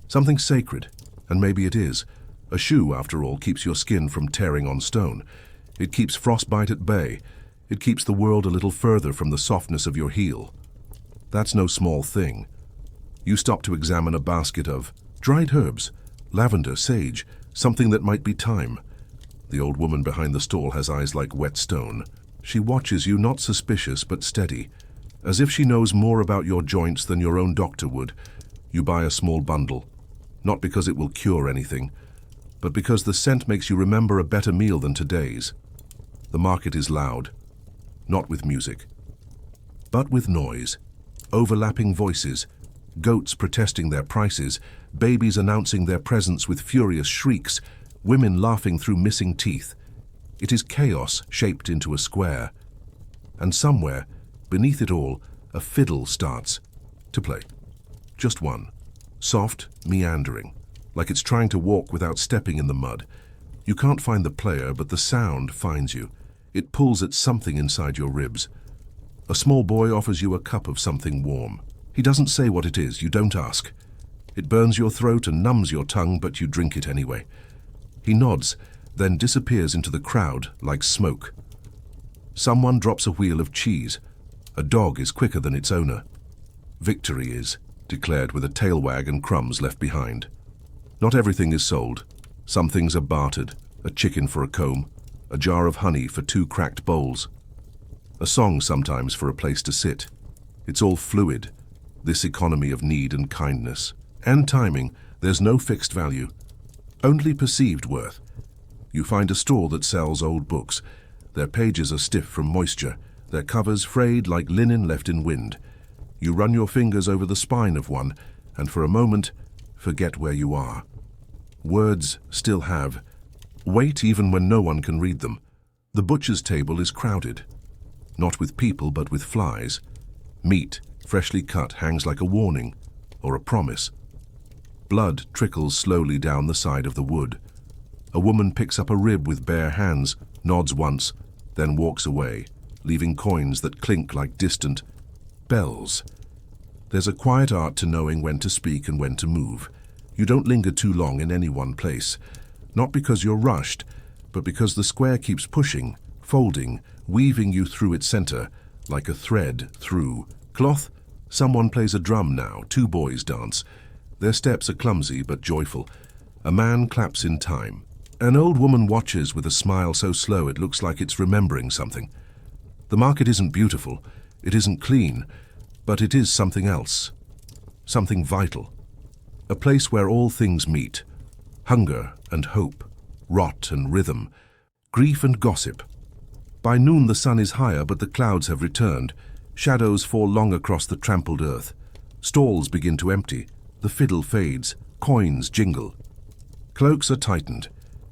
something sacred, and maybe it is. A shoe, after all, keeps your skin from tearing on stone. It keeps frostbite at bay. It keeps the world a little further from the softness of your heel. That's no small thing. You stop to examine a basket of dried herbs, lavender, sage, something that might be thyme. The old woman behind the stall has eyes like wet stone. She watches you, not suspicious but steady, as if she knows more about your joints than your own doctor would. You buy a small bundle, not because it will cure anything, but because the scent makes you remember a better meal than today's. The market is loud, not with music, but with noise, overlapping voices, goats protesting their prices, babies announcing their presence with furious shrieks, women laughing through missing teeth. It is chaos shaped into a square. And somewhere, beneath it all, a fiddle starts to play. Just one, soft, meandering, like it's trying to walk without stepping in the mud. You can't find the player, but the sound finds you. It pulls at something inside your ribs. A small boy offers you a cup of something warm. He doesn't say what it is, you don't ask. It burns your throat and numbs your tongue, but you drink it anyway. He nods, then disappears into the crowd like smoke. Someone drops a wheel of cheese. A dog is quicker than its owner. Victory is declared with a tail wag and crumbs left behind. Not everything is sold. Some things are bartered, a chicken for a comb, a jar of honey for 2 cracked bowls, a song sometimes for a place to sit. It's all fluid, this economy of need and kindness. And timing, there's no fixed value, only perceived worth. You find a store that sells old books. Their pages are stiff from moisture, their covers frayed like linen left in wind. You run your fingers over the spine of one, and for a moment, forget where you are. Words still have weight even when no one can read them. The butcher's table is crowded, not with people but with flies. Meat, freshly cut, hangs like a warning or a promise. Blood trickles slowly down the side of the wood. A woman picks up a rib with bare hands, nods once, then walks away, leaving coins that clink like distant bells. There's a quiet art to knowing when to speak and when to move. You don't linger too long in any one place, not because you're rushed, but because the square keeps pushing, folding, weaving you through its center, like a thread through cloth. Someone plays a drum now, 2 boys dance. Their steps are clumsy but joyful. A man claps in time. An old woman watches with a smile so slow it looks like it's remembering something. The market isn't beautiful, it isn't clean, but it is something else, something vital. A place where all things meet, hunger and hope, rot and rhythm, grief and gossip. By noon the sun is higher, but the clouds have returned. Shadows fall long across the trampled earth. Stalls begin to empty. The fiddle fades. Coins jingle. Cloaks are tightened.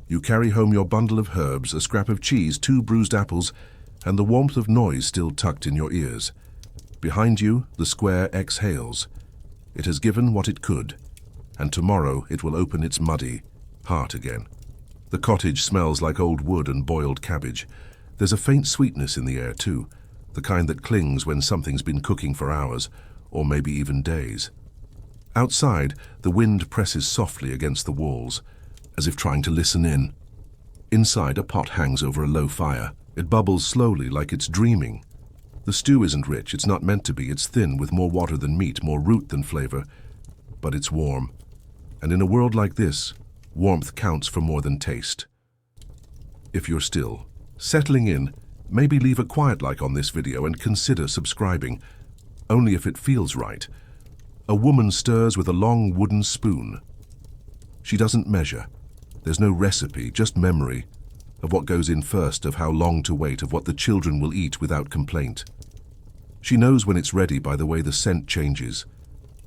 You carry home your bundle of herbs, a scrap of cheese, 2 bruised apples, and the warmth of noise still tucked in your ears. Behind you, the square exhales. It has given what it could, and tomorrow it will open its muddy heart again. The cottage smells like old wood and boiled cabbage. There's a faint sweetness in the air too, the kind that clings when something's been cooking for hours, or maybe even days. Outside, the wind presses softly against the walls, as if trying to listen in. Inside, a pot hangs over a low fire. It bubbles slowly like it's dreaming. The stew isn't rich, it's not meant to be. It's thin, with more water than meat, more root than flavor. But it's warm. And in a world like this, warmth counts for more than taste. If you're still settling in, maybe leave a quiet like on this video and consider subscribing, only if it feels right. A woman stirs with a long wooden spoon. She doesn't measure. There's no recipe, just memory of what goes in first, of how long to wait, of what the children will eat without complaint. She knows when it's ready by the way the scent changes,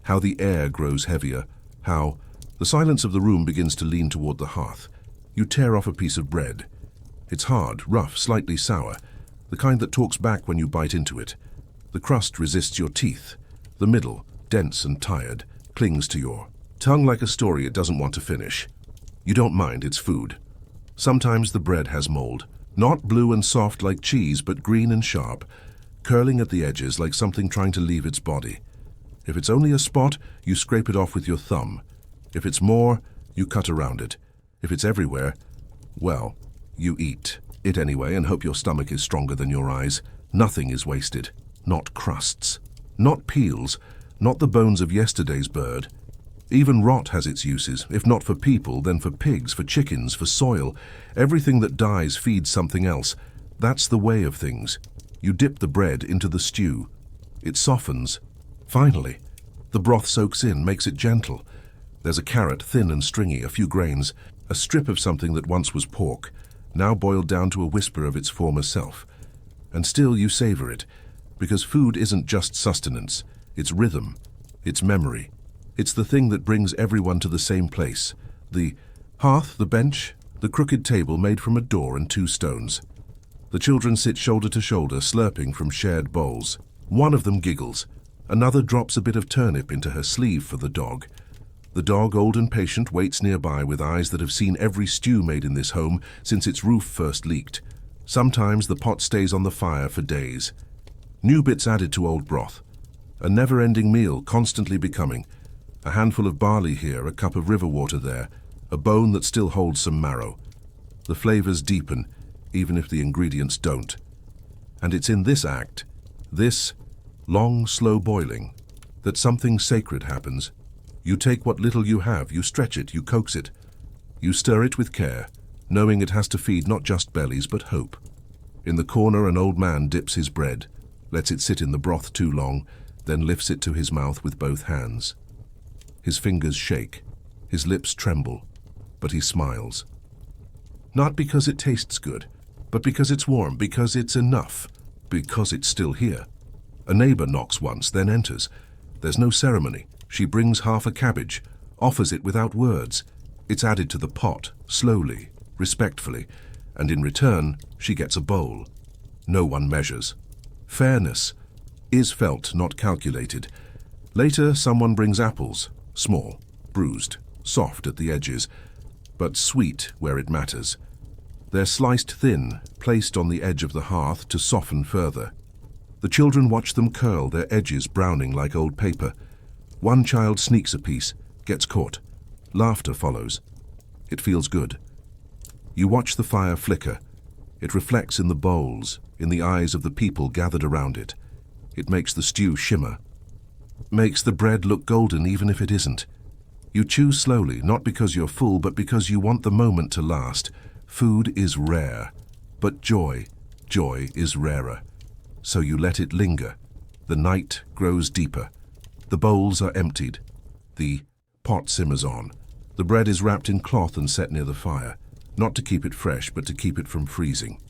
how the air grows heavier, how the silence of the room begins to lean toward the hearth. You tear off a piece of bread. It's hard, rough, slightly sour, the kind that talks back when you bite into it. The crust resists your teeth. The middle, dense and tired, clings to your tongue like a story it doesn't want to finish. You don't mind, it's food. Sometimes the bread has mold, not blue and soft like cheese, but green and sharp, curling at the edges like something trying to leave its body. If it's only a spot, you scrape it off with your thumb. If it's more, you cut around it. If it's everywhere, well, you eat it anyway and hope your stomach is stronger than your eyes. Nothing is wasted. Not crusts. Not peels. Not the bones of yesterday's bird. Even rot has its uses, if not for people, then for pigs, for chickens, for soil. Everything that dies feeds something else. That's the way of things. You dip the bread into the stew. It softens. Finally, the broth soaks in, makes it gentle. There's a carrot, thin and stringy, a few grains, a strip of something that once was pork, now boiled down to a whisper of its former self. And still you savor it, because food isn't just sustenance. It's rhythm. It's memory. It's the thing that brings everyone to the same place. The hearth, the bench, the crooked table made from a door and 2 stones. The children sit shoulder to shoulder, slurping from shared bowls. One of them giggles. Another drops a bit of turnip into her sleeve for the dog. The dog, old and patient, waits nearby with eyes that have seen every stew made in this home since its roof first leaked. Sometimes the pot stays on the fire for days. New bits added to old broth. A never-ending meal, constantly becoming. A handful of barley here, a cup of river water there, a bone that still holds some marrow. The flavors deepen, even if the ingredients don't. And it's in this act, this long, slow boiling, that something sacred happens. You take what little you have, you stretch it, you coax it. You stir it with care, knowing it has to feed not just bellies but hope. In the corner, an old man dips his bread, lets it sit in the broth too long, then lifts it to his mouth with both hands. His fingers shake, his lips tremble, but he smiles. Not because it tastes good, But because it's warm, because it's enough, because it's still here. A neighbor knocks once, then enters. There's no ceremony. She brings half a cabbage, offers it without words. It's added to the pot, slowly, respectfully, and in return, she gets a bowl. No one measures. Fairness is felt, not calculated. Later, someone brings apples, small, bruised, soft at the edges, but sweet where it matters. They're sliced thin, placed on the edge of the hearth to soften further. The children watch them curl, their edges browning like old paper. One child sneaks a piece, gets caught. Laughter follows. It feels good. You watch the fire flicker. It reflects in the bowls, in the eyes of the people gathered around it. It makes the stew shimmer. Makes the bread look golden even if it isn't. You chew slowly, not because you're full, but because you want the moment to last. Food is rare, but joy is rarer. So you let it linger. The night grows deeper. The bowls are emptied. The pot simmers on. The bread is wrapped in cloth and set near the fire, not to keep it fresh, but to keep it from freezing.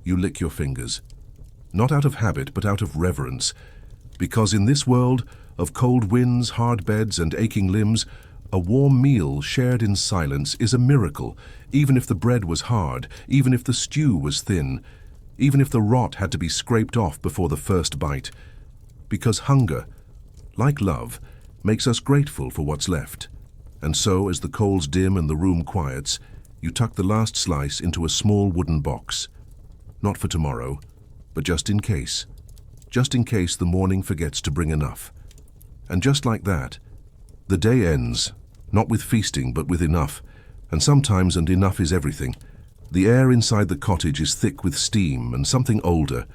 You lick your fingers, not out of habit, but out of reverence, because in this world of cold winds, hard beds, and aching limbs, a warm meal shared in silence is a miracle, even if the bread was hard, even if the stew was thin, even if the rot had to be scraped off before the first bite. Because hunger, like love, makes us grateful for what's left. And so, as the coals dim and the room quiets, you tuck the last slice into a small wooden box. Not for tomorrow, but just in case. Just in case the morning forgets to bring enough. And just like that, the day ends, not with feasting, but with enough. And sometimes, and enough is everything. The air inside the cottage is thick with steam and something older,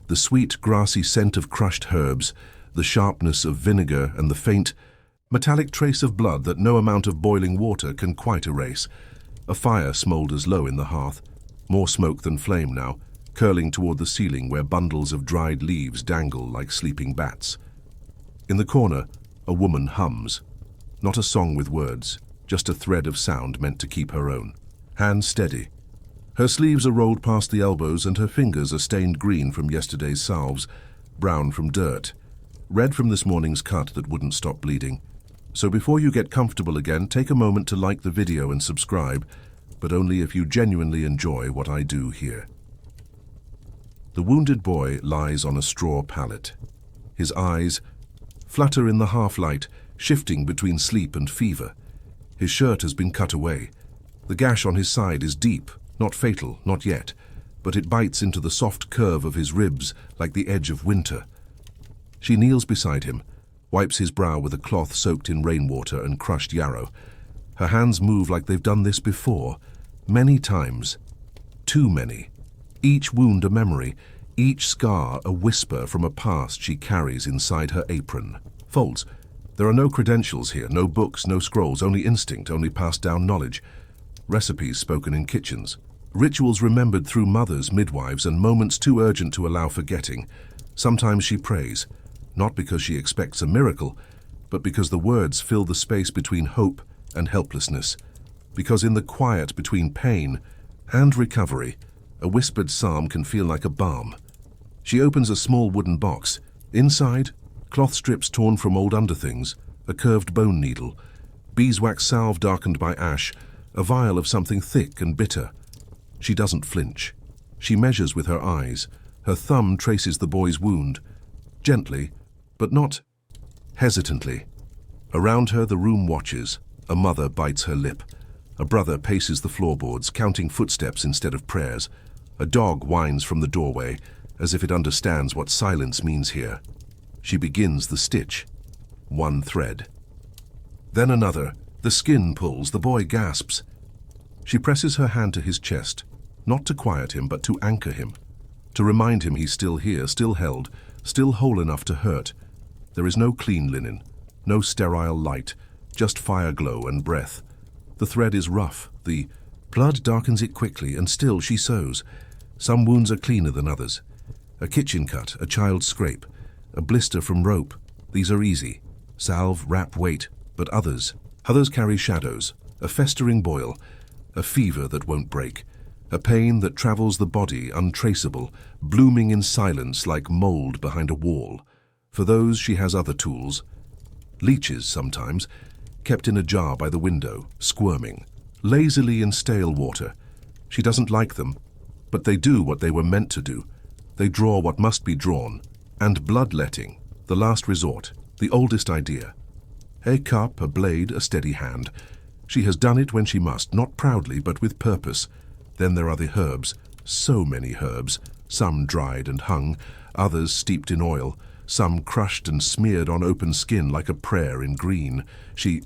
the sweet, grassy scent of crushed herbs, the sharpness of vinegar, and the faint, metallic trace of blood that no amount of boiling water can quite erase. A fire smoulders low in the hearth, more smoke than flame now, curling toward the ceiling where bundles of dried leaves dangle like sleeping bats. In the corner, a woman hums. Not a song with words, just a thread of sound meant to keep her own. Hands steady. Her sleeves are rolled past the elbows and her fingers are stained green from yesterday's salves, brown from dirt, red from this morning's cut that wouldn't stop bleeding. So before you get comfortable again, take a moment to like the video and subscribe, but only if you genuinely enjoy what I do here. The wounded boy lies on a straw pallet. His eyes flutter in the half-light, shifting between sleep and fever. His shirt has been cut away. The gash on his side is deep, not fatal, not yet, but it bites into the soft curve of his ribs like the edge of winter. She kneels beside him, wipes his brow with a cloth soaked in rainwater and crushed yarrow. Her hands move like they've done this before, many times. Too many. Each wound a memory, each scar a whisper from a past she carries inside her apron. Folds. There are no credentials here, no books, no scrolls, only instinct, only passed down knowledge. Recipes spoken in kitchens. Rituals remembered through mothers, midwives, and moments too urgent to allow forgetting. Sometimes she prays, not because she expects a miracle, but because the words fill the space between hope and helplessness. Because in the quiet between pain and recovery, a whispered psalm can feel like a balm. She opens a small wooden box. Inside, cloth strips torn from old underthings, a curved bone needle, beeswax salve darkened by ash, a vial of something thick and bitter. She doesn't flinch. She measures with her eyes. Her thumb traces the boy's wound, gently, but not hesitantly. Around her the room watches. A mother bites her lip. A brother paces the floorboards, counting footsteps instead of prayers. A dog whines from the doorway, as if it understands what silence means here. She begins the stitch. One thread. Then another. The skin pulls. The boy gasps. She presses her hand to his chest, not to quiet him, but to anchor him, to remind him he's still here, still held, still whole enough to hurt. There is no clean linen, no sterile light, just fire glow and breath. The thread is rough. The blood darkens it quickly, and still she sews. Some wounds are cleaner than others. A kitchen cut, a child's scrape, a blister from rope. These are easy. Salve, wrap, wait. But others carry shadows, a festering boil, a fever that won't break. A pain that travels the body untraceable, blooming in silence like mold behind a wall. For those she has other tools. Leeches sometimes, kept in a jar by the window, squirming, lazily in stale water. She doesn't like them, but they do what they were meant to do. They draw what must be drawn. And bloodletting, the last resort, the oldest idea. A cup, a blade, a steady hand. She has done it when she must, not proudly, but with purpose. Then there are the herbs, so many herbs, some dried and hung, others steeped in oil, some crushed and smeared on open skin like a prayer in green. She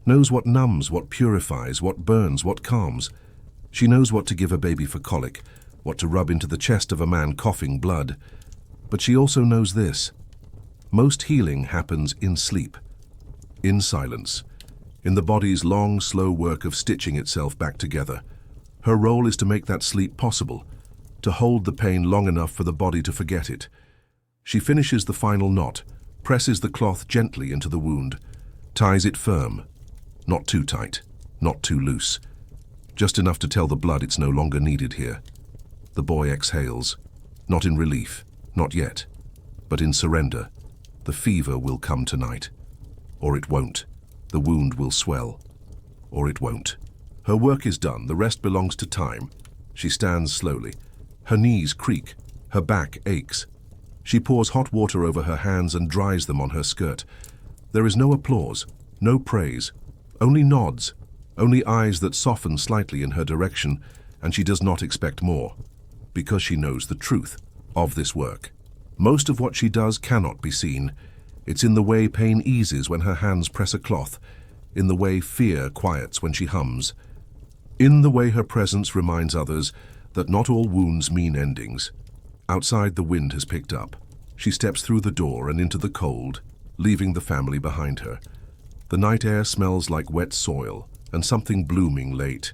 knows what numbs, what purifies, what burns, what calms. She knows what to give a baby for colic, what to rub into the chest of a man coughing blood. But she also knows this. Most healing happens in sleep, in silence, in the body's long, slow work of stitching itself back together. Her role is to make that sleep possible, to hold the pain long enough for the body to forget it. She finishes the final knot, presses the cloth gently into the wound, ties it firm, not too tight, not too loose, just enough to tell the blood it's no longer needed here. The boy exhales, not in relief, not yet, but in surrender. The fever will come tonight, or it won't. The wound will swell, or it won't. Her work is done, the rest belongs to time. She stands slowly. Her knees creak, her back aches. She pours hot water over her hands and dries them on her skirt. There is no applause, no praise, only nods, only eyes that soften slightly in her direction, and she does not expect more, because she knows the truth of this work. Most of what she does cannot be seen. It's in the way pain eases when her hands press a cloth, in the way fear quiets when she hums, in the way her presence reminds others that not all wounds mean endings. Outside, the wind has picked up. She steps through the door and into the cold, leaving the family behind her. The night air smells like wet soil and something blooming late.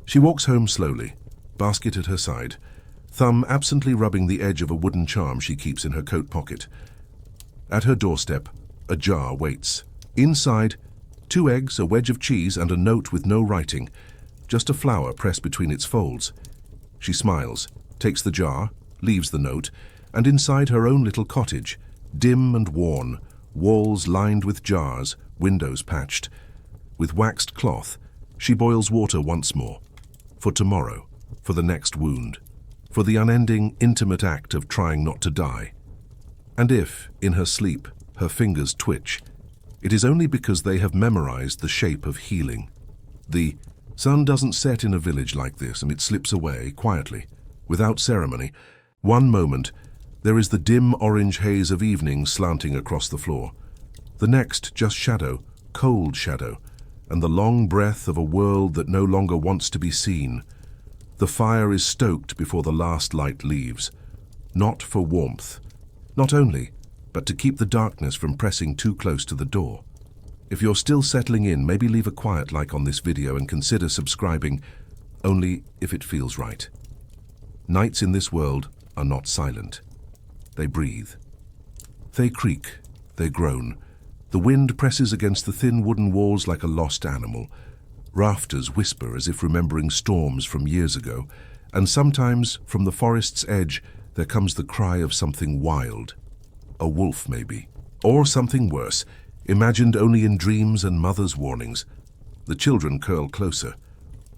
She walks home slowly, basket at her side, thumb absently rubbing the edge of a wooden charm she keeps in her coat pocket. At her doorstep, a jar waits. Inside, 2 eggs, a wedge of cheese, and a note with no writing, just a flower pressed between its folds. She smiles, takes the jar, leaves the note, and inside her own little cottage, dim and worn, walls lined with jars, windows patched. With waxed cloth, she boils water once more, for tomorrow, for the next wound, for the unending, intimate act of trying not to die. And if, in her sleep, her fingers twitch, it is only because they have memorized the shape of healing. The sun doesn't set in a village like this, and it slips away, quietly, without ceremony. One moment, there is the dim orange haze of evening slanting across the floor. The next, just shadow, cold shadow, and the long breath of a world that no longer wants to be seen. The fire is stoked before the last light leaves, not for warmth, not only, but to keep the darkness from pressing too close to the door. If you're still settling in, maybe leave a quiet like on this video and consider subscribing, only if it feels right. Nights in this world are not silent. They breathe. They creak, they groan. The wind presses against the thin wooden walls like a lost animal. Rafters whisper as if remembering storms from years ago, and sometimes, from the forest's edge, there comes the cry of something wild. A wolf, maybe. Or something worse, imagined only in dreams and mothers' warnings. The children curl closer.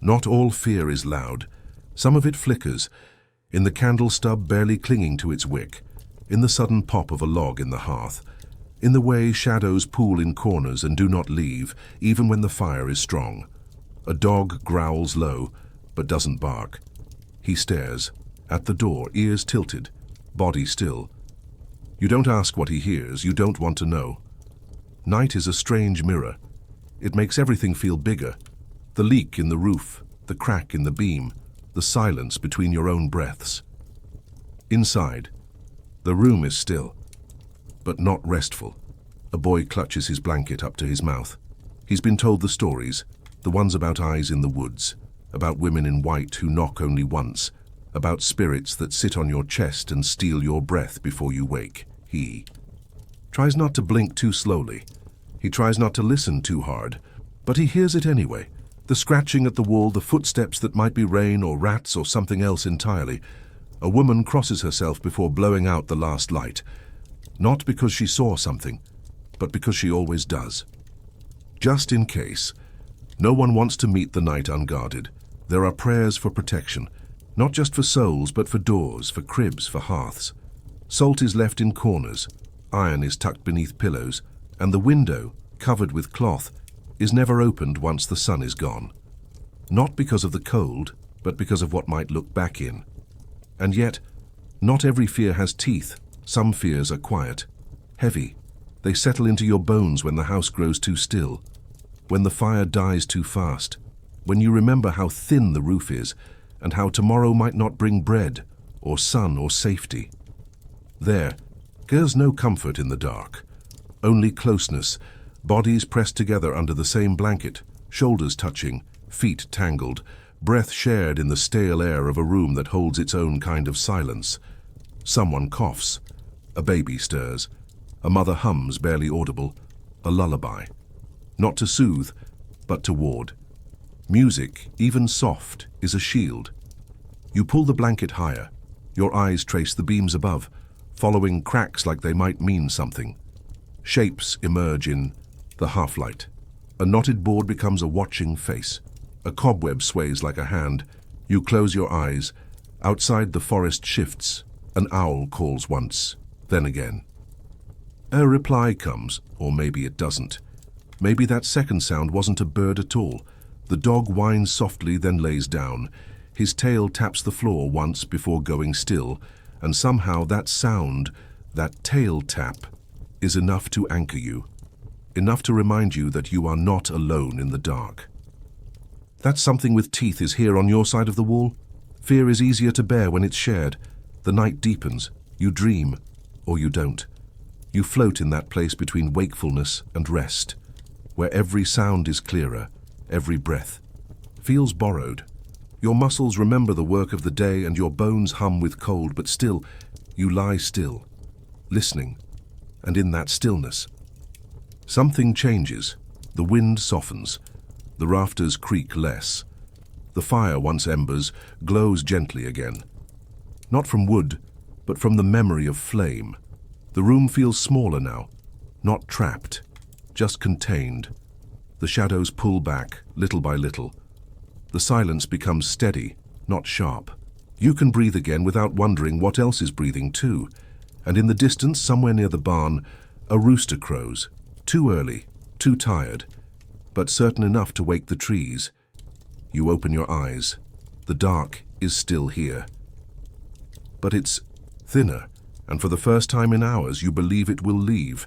Not all fear is loud. Some of it flickers, in the candle stub barely clinging to its wick, in the sudden pop of a log in the hearth, in the way shadows pool in corners and do not leave, even when the fire is strong. A dog growls low, but doesn't bark. He stares, at the door, ears tilted, body still. You don't ask what he hears, you don't want to know. Night is a strange mirror. It makes everything feel bigger. The leak in the roof, the crack in the beam, the silence between your own breaths. Inside, the room is still, but not restful. A boy clutches his blanket up to his mouth. He's been told the stories, the ones about eyes in the woods, about women in white who knock only once, about spirits that sit on your chest and steal your breath before you wake. He tries not to blink too slowly. He tries not to listen too hard, but he hears it anyway. The scratching at the wall, the footsteps that might be rain or rats or something else entirely. A woman crosses herself before blowing out the last light. Not because she saw something, but because she always does. Just in case. No one wants to meet the night unguarded. There are prayers for protection, not just for souls, but for doors, for cribs, for hearths. Salt is left in corners, iron is tucked beneath pillows, and the window, covered with cloth, is never opened once the sun is gone. Not because of the cold, but because of what might look back in. And yet, not every fear has teeth. Some fears are quiet, heavy. They settle into your bones when the house grows too still, when the fire dies too fast, when you remember how thin the roof is and how tomorrow might not bring bread or sun or safety. There's no comfort in the dark, only closeness, bodies pressed together under the same blanket, shoulders touching, feet tangled, breath shared in the stale air of a room that holds its own kind of silence. Someone coughs, a baby stirs, a mother hums barely audible, a lullaby. Not to soothe, but to ward. Music, even soft, is a shield. You pull the blanket higher. Your eyes trace the beams above, following cracks like they might mean something. Shapes emerge in the half-light. A knotted board becomes a watching face. A cobweb sways like a hand. You close your eyes. Outside, the forest shifts. An owl calls once, then again. A reply comes, or maybe it doesn't. Maybe that second sound wasn't a bird at all. The dog whines softly, then lays down. His tail taps the floor once before going still, and somehow that sound, that tail tap, is enough to anchor you, enough to remind you that you are not alone in the dark. That something with teeth is here on your side of the wall. Fear is easier to bear when it's shared. The night deepens. You dream, or you don't. You float in that place between wakefulness and rest, where every sound is clearer, every breath feels borrowed. Your muscles remember the work of the day and your bones hum with cold, but still, you lie still, listening, and in that stillness, something changes. The wind softens, the rafters creak less. The fire, once embers, glows gently again. Not from wood, but from the memory of flame. The room feels smaller now, not trapped, just contained. The shadows pull back, little by little. The silence becomes steady, not sharp. You can breathe again without wondering what else is breathing too. And in the distance, somewhere near the barn, a rooster crows. Too early, too tired, but certain enough to wake the trees. You open your eyes. The dark is still here. But it's thinner, and for the first time in hours, you believe it will leave.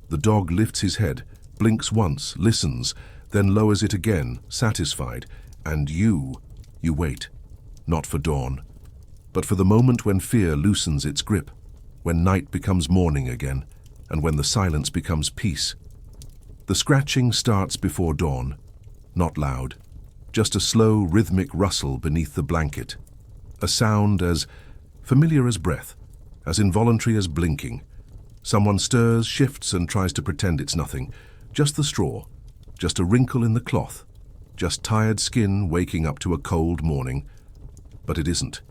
The dog lifts his head, blinks once, listens, then lowers it again, satisfied. And you wait, not for dawn, but for the moment when fear loosens its grip, when night becomes morning again, and when the silence becomes peace. The scratching starts before dawn, not loud, just a slow, rhythmic rustle beneath the blanket, a sound as familiar as breath, as involuntary as blinking. Someone stirs, shifts, and tries to pretend it's nothing, just the straw, just a wrinkle in the cloth, just tired skin waking up to a cold morning. But it isn't.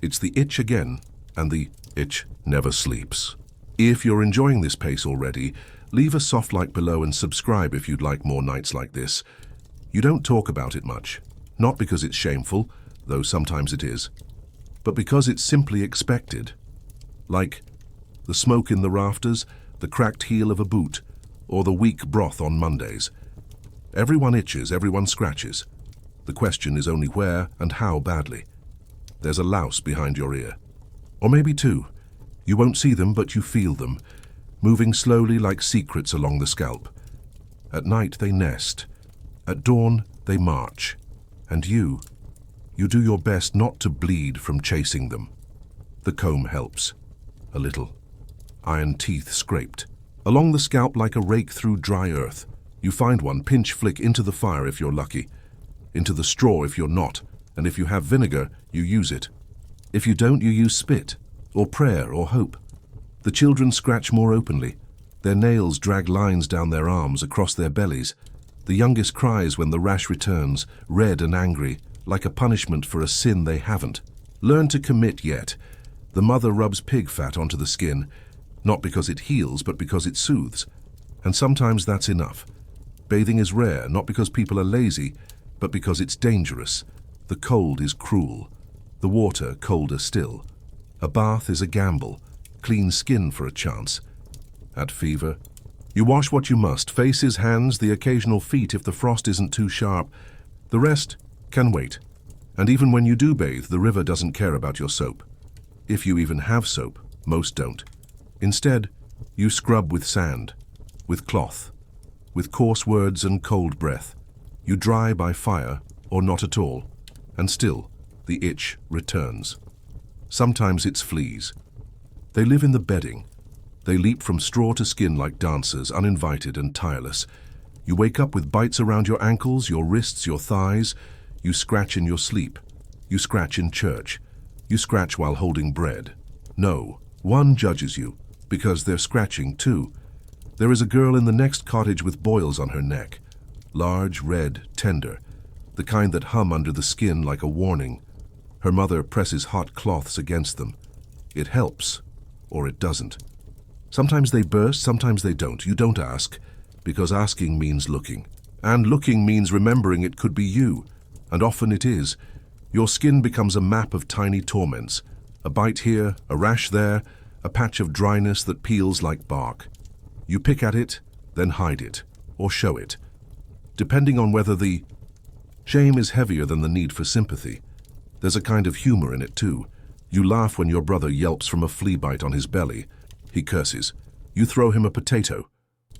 It's the itch again, and the itch never sleeps. If you're enjoying this pace already, leave a soft like below and subscribe if you'd like more nights like this. You don't talk about it much, not because it's shameful, though sometimes it is, but because it's simply expected. Like the smoke in the rafters, the cracked heel of a boot, or the weak broth on Mondays. Everyone itches, everyone scratches. The question is only where and how badly. There's a louse behind your ear. Or maybe two. You won't see them, but you feel them, moving slowly like secrets along the scalp. At night they nest. At dawn they march. And you do your best not to bleed from chasing them. The comb helps. A little. Iron teeth scraped. Along the scalp like a rake through dry earth. You find one, pinch flick into the fire if you're lucky, into the straw if you're not, and if you have vinegar, you use it. If you don't, you use spit, or prayer, or hope. The children scratch more openly. Their nails drag lines down their arms, across their bellies. The The youngest cries when the rash returns, red and angry, like a punishment for a sin they haven't learned to commit yet. The mother rubs pig fat onto the skin, not because it heals, but because it soothes. And sometimes that's enough. Bathing is rare, not because people are lazy, but because it's dangerous. The cold is cruel. The water colder still. A bath is a gamble. Clean skin for a chance. At fever, you wash what you must, faces, hands, the occasional feet if the frost isn't too sharp. The rest can wait. And even when you do bathe, the river doesn't care about your soap. If you even have soap, most don't. Instead, you scrub with sand, with cloth, with coarse words and cold breath. You dry by fire, or not at all, and still, the itch returns. Sometimes it's fleas. They live in the bedding. They leap from straw to skin like dancers, uninvited and tireless. You wake up with bites around your ankles, your wrists, your thighs. You scratch in your sleep. You scratch in church. You scratch while holding bread. No, one judges you, because they're scratching too. There is a girl in the next cottage with boils on her neck. Large, red, tender. The kind that hum under the skin like a warning. Her mother presses hot cloths against them. It helps, or it doesn't. Sometimes they burst, sometimes they don't. You don't ask, because asking means looking. And looking means remembering it could be you. And often it is. Your skin becomes a map of tiny torments. A bite here, a rash there, a patch of dryness that peels like bark. You pick at it, then hide it, or show it. Depending on whether the shame is heavier than the need for sympathy. There's a kind of humor in it too. You laugh when your brother yelps from a flea bite on his belly. He curses. You throw him a potato.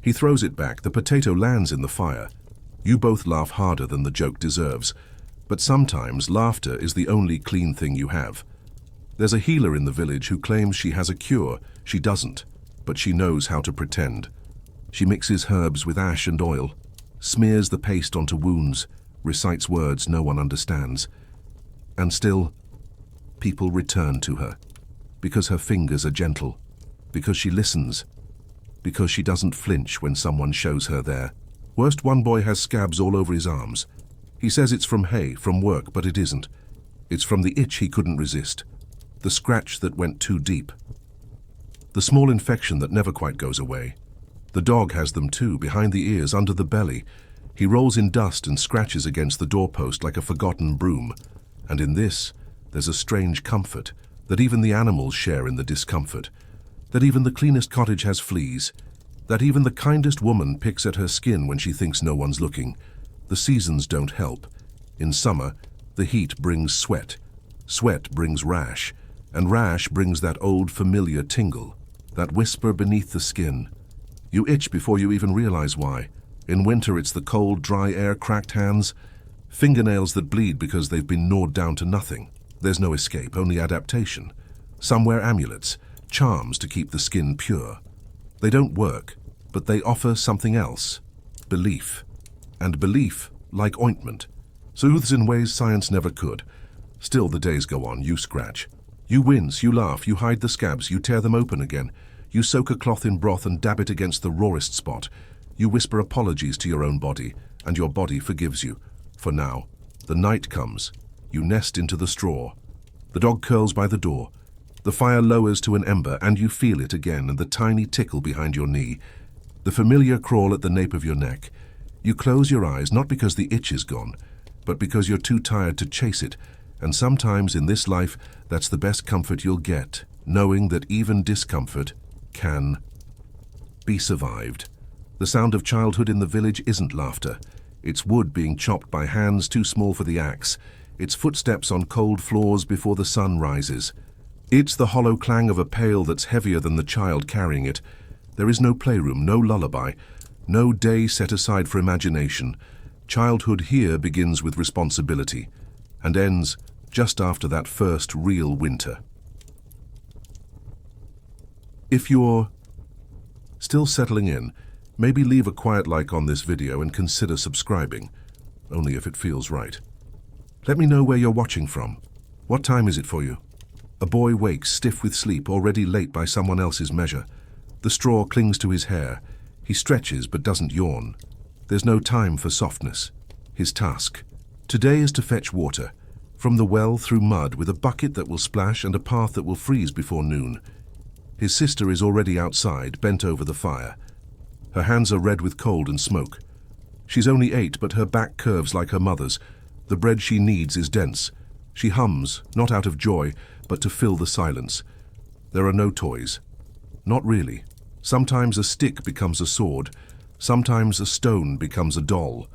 He throws it back. The potato lands in the fire. You both laugh harder than the joke deserves. But sometimes laughter is the only clean thing you have. There's a healer in the village who claims she has a cure. She doesn't, but she knows how to pretend. She mixes herbs with ash and oil, smears the paste onto wounds, recites words no one understands. And still, people return to her, because her fingers are gentle, because she listens, because she doesn't flinch when someone shows her there. Worst, one boy has scabs all over his arms. He says it's from hay, from work, but it isn't. It's from the itch he couldn't resist, the scratch that went too deep, the small infection that never quite goes away. The dog has them too, behind the ears, under the belly. He rolls in dust and scratches against the doorpost like a forgotten broom. And in this, there's a strange comfort, that even the animals share in the discomfort, that even the cleanest cottage has fleas, that even the kindest woman picks at her skin when she thinks no one's looking. The seasons don't help. In summer, the heat brings sweat. Sweat brings rash, and rash brings that old familiar tingle, that whisper beneath the skin. You itch before you even realize why. In winter, it's the cold, dry air, cracked hands, fingernails that bleed because they've been gnawed down to nothing. There's no escape, only adaptation. Some wear amulets, charms to keep the skin pure. They don't work, but they offer something else, belief. And belief, like ointment, soothes in ways science never could. Still, the days go on. You scratch. You wince, you laugh, you hide the scabs, you tear them open again. You soak a cloth in broth and dab it against the rawest spot. You whisper apologies to your own body, and your body forgives you. For now, the night comes. You nest into the straw. The dog curls by the door. The fire lowers to an ember, and you feel it again, and the tiny tickle behind your knee. The familiar crawl at the nape of your neck. You close your eyes, not because the itch is gone, but because you're too tired to chase it. And sometimes in this life, that's the best comfort you'll get, knowing that even discomfort can be survived. The sound of childhood in the village isn't laughter. It's wood being chopped by hands too small for the axe. It's footsteps on cold floors before the sun rises. It's the hollow clang of a pail that's heavier than the child carrying it. There is no playroom, no lullaby, no day set aside for imagination. Childhood here begins with responsibility and ends just after that first real winter. If you're still settling in, maybe leave a quiet like on this video and consider subscribing, only if it feels right. Let me know where you're watching from. What time is it for you? A boy wakes, stiff with sleep, already late by someone else's measure. The straw clings to his hair. He stretches but doesn't yawn. There's no time for softness. His task today is to fetch water, from the well through mud with a bucket that will splash and a path that will freeze before noon. His sister is already outside, bent over the fire. Her hands are red with cold and smoke. She's only 8, but her back curves like her mother's. The bread she kneads is dense. She hums, not out of joy, but to fill the silence. There are no toys. Not really. Sometimes a stick becomes a sword. Sometimes a stone becomes a doll.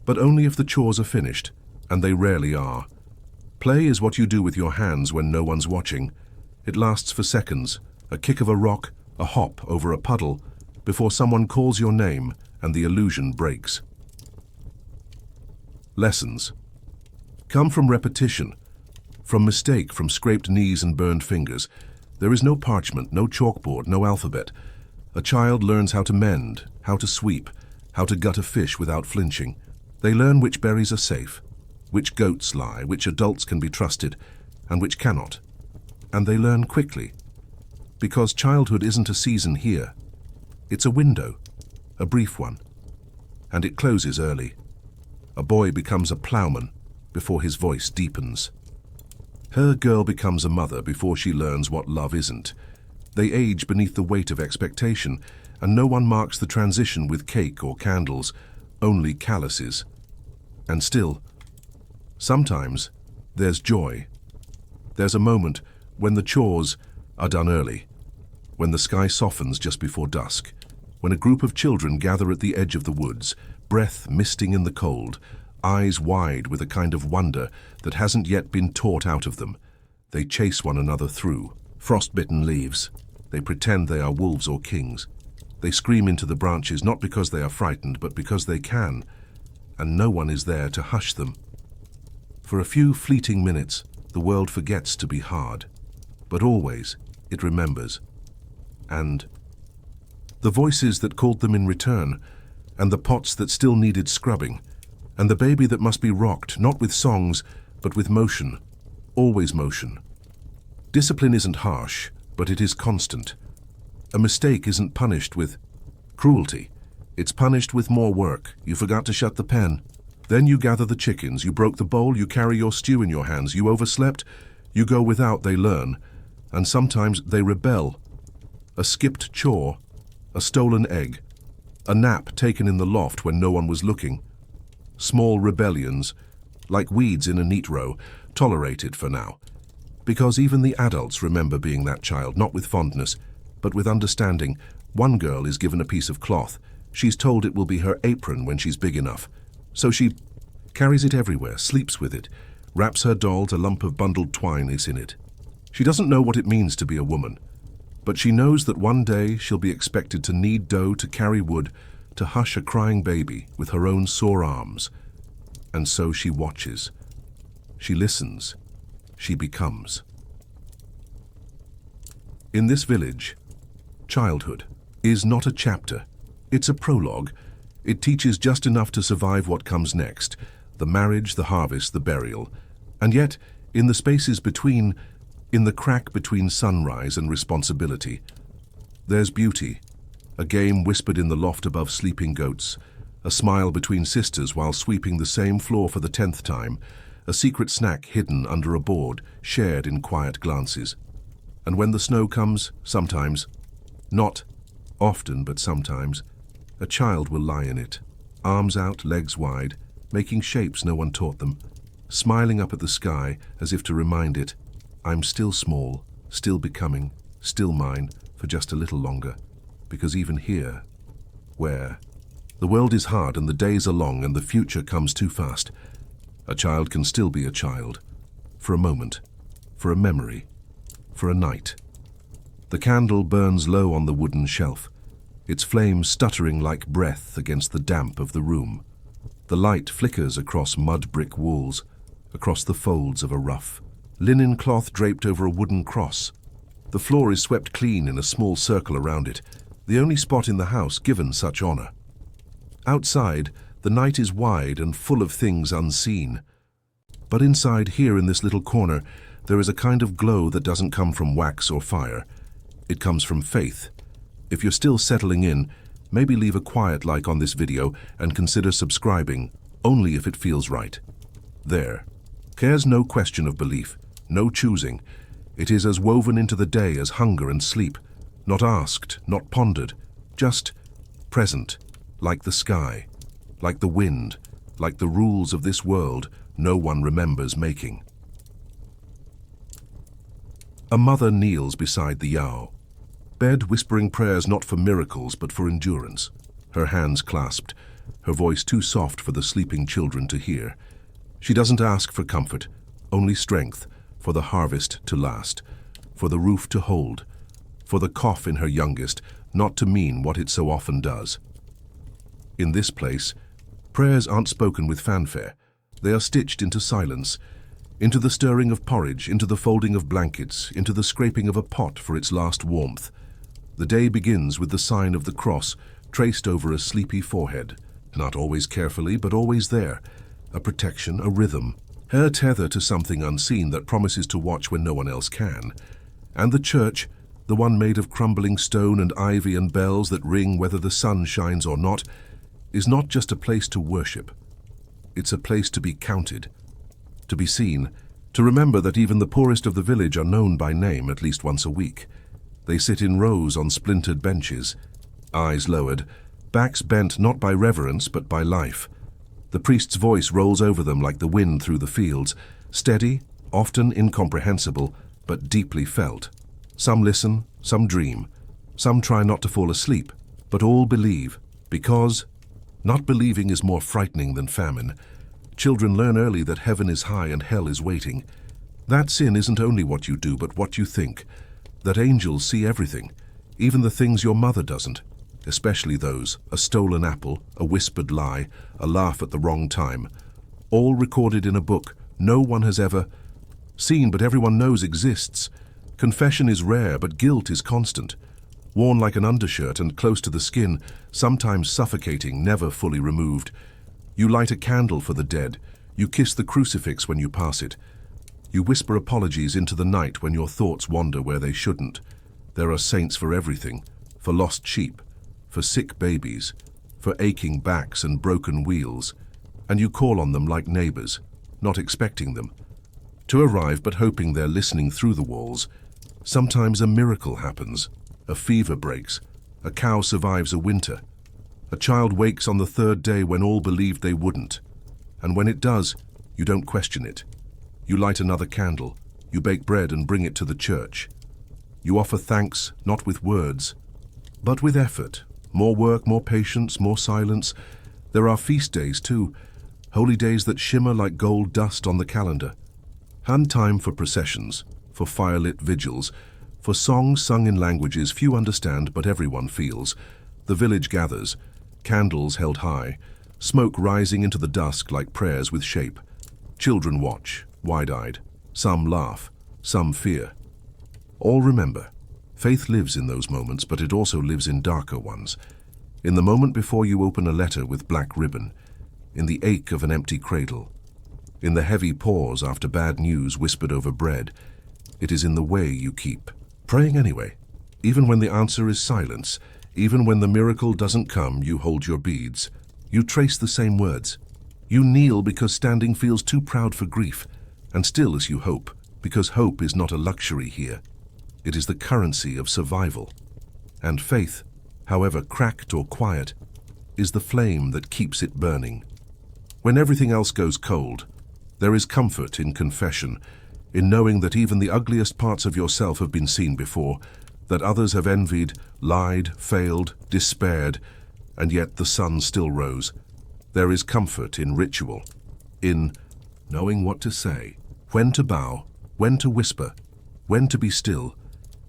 But only if the chores are finished, and they rarely are. Play is what you do with your hands when no one's watching. It lasts for seconds, a kick of a rock, a hop over a puddle, before someone calls your name and the illusion breaks. Lessons come from repetition, from mistake, from scraped knees and burned fingers. There is no parchment, no chalkboard, no alphabet. A child learns how to mend, how to sweep, how to gut a fish without flinching. They learn which berries are safe, which goats lie, which adults can be trusted, and which cannot. And they learn quickly, because childhood isn't a season here. It's a window, a brief one, and it closes early. A boy becomes a ploughman before his voice deepens. Her girl becomes a mother before she learns what love isn't. They age beneath the weight of expectation, and no one marks the transition with cake or candles, only calluses. And still, sometimes there's joy. There's a moment when the chores are done early, when the sky softens just before dusk, when a group of children gather at the edge of the woods, breath misting in the cold, eyes wide with a kind of wonder that hasn't yet been taught out of them. They chase one another through frost-bitten leaves. They pretend they are wolves or kings. They scream into the branches not because they are frightened, but because they can, and no one is there to hush them. For a few fleeting minutes, the world forgets to be hard, but always it remembers. And the voices that called them in return, and the pots that still needed scrubbing, and the baby that must be rocked, not with songs, but with motion, always motion. Discipline isn't harsh, but it is constant. A mistake isn't punished with cruelty. It's punished with more work. You forgot to shut the pen. Then you gather the chickens, you broke the bowl, you carry your stew in your hands, you overslept, you go without, they learn, and sometimes they rebel. A skipped chore, a stolen egg, a nap taken in the loft when no one was looking. Small rebellions, like weeds in a neat row, tolerated for now. Because even the adults remember being that child, not with fondness, but with understanding. One girl is given a piece of cloth. She's told it will be her apron when she's big enough. So she carries it everywhere, sleeps with it, wraps her doll, a lump of bundled twine is in it. She doesn't know what it means to be a woman, but she knows that one day she'll be expected to knead dough, to carry wood, to hush a crying baby with her own sore arms. And so she watches. She listens. She becomes. In this village, childhood is not a chapter. It's a prologue. It teaches just enough to survive what comes next, the marriage, the harvest, the burial. And yet, in the spaces between, in the crack between sunrise and responsibility, there's beauty. A game whispered in the loft above sleeping goats, a smile between sisters while sweeping the same floor for the 10th time, a secret snack hidden under a board, shared in quiet glances. And when the snow comes, sometimes, not often but sometimes, a child will lie in it, arms out, legs wide, making shapes no one taught them, smiling up at the sky as if to remind it, I'm still small, still becoming, still mine, for just a little longer. Because even here, where the world is hard and the days are long and the future comes too fast, a child can still be a child, for a moment, for a memory, for a night. The candle burns low on the wooden shelf, its flame stuttering like breath against the damp of the room. The light flickers across mud brick walls, across the folds of a ruff. Linen cloth draped over a wooden cross. The floor is swept clean in a small circle around it, the only spot in the house given such honor. Outside, the night is wide and full of things unseen. But inside here in this little corner, there is a kind of glow that doesn't come from wax or fire. It comes from faith. If you're still settling in, maybe leave a quiet like on this video and consider subscribing, only if it feels right. There. Care's no question of belief, no choosing. It is as woven into the day as hunger and sleep, not asked, not pondered, just present, like the sky, like the wind, like the rules of this world no one remembers making. A mother kneels beside the Yao, bed whispering prayers not for miracles but for endurance, her hands clasped, her voice too soft for the sleeping children to hear. She doesn't ask for comfort, only strength, for the harvest to last, for the roof to hold, for the cough in her youngest not to mean what it so often does. In this place, prayers aren't spoken with fanfare. They are stitched into silence, into the stirring of porridge, into the folding of blankets, into the scraping of a pot for its last warmth. The day begins with the sign of the cross traced over a sleepy forehead, not always carefully, but always there, a protection, a rhythm, her tether to something unseen that promises to watch when no one else can. And the church, the one made of crumbling stone and ivy and bells that ring whether the sun shines or not, is not just a place to worship. It's a place to be counted, to be seen, to remember that even the poorest of the village are known by name at least once a week. They sit in rows on splintered benches, eyes lowered, backs bent not by reverence but by life. The priest's voice rolls over them like the wind through the fields, steady, often incomprehensible, but deeply felt. Some listen, some dream, some try not to fall asleep, but all believe, because not believing is more frightening than famine. Children learn early that heaven is high and hell is waiting. That sin isn't only what you do, but what you think. That angels see everything, even the things your mother doesn't, especially those, a stolen apple, a whispered lie, a laugh at the wrong time, all recorded in a book no one has ever seen but everyone knows exists. Confession is rare, but guilt is constant, worn like an undershirt and close to the skin, sometimes suffocating, never fully removed. You light a candle for the dead, you kiss the crucifix when you pass it. You whisper apologies into the night when your thoughts wander where they shouldn't. There are saints for everything, for lost sheep, for sick babies, for aching backs and broken wheels, and you call on them like neighbors, not expecting them to arrive but hoping they're listening through the walls. Sometimes a miracle happens, a fever breaks, a cow survives a winter, a child wakes on the third day when all believed they wouldn't, and when it does, you don't question it. You light another candle, you bake bread and bring it to the church. You offer thanks, not with words, but with effort. More work, more patience, more silence. There are feast days too, holy days that shimmer like gold dust on the calendar. And time for processions, for firelit vigils, for songs sung in languages few understand but everyone feels. The village gathers, candles held high, smoke rising into the dusk like prayers with shape. Children watch, wide-eyed. Some laugh, some fear. All remember, faith lives in those moments, but it also lives in darker ones. In the moment before you open a letter with black ribbon, in the ache of an empty cradle, in the heavy pause after bad news whispered over bread. It is in the way you keep praying anyway. Even when the answer is silence, even when the miracle doesn't come, you hold your beads. You trace the same words. You kneel because standing feels too proud for grief, and still as you hope, because hope is not a luxury here. It is the currency of survival. And faith, however cracked or quiet, is the flame that keeps it burning. When everything else goes cold, there is comfort in confession, in knowing that even the ugliest parts of yourself have been seen before, that others have envied, lied, failed, despaired, and yet the sun still rose. There is comfort in ritual, in knowing what to say, when to bow, when to whisper, when to be still.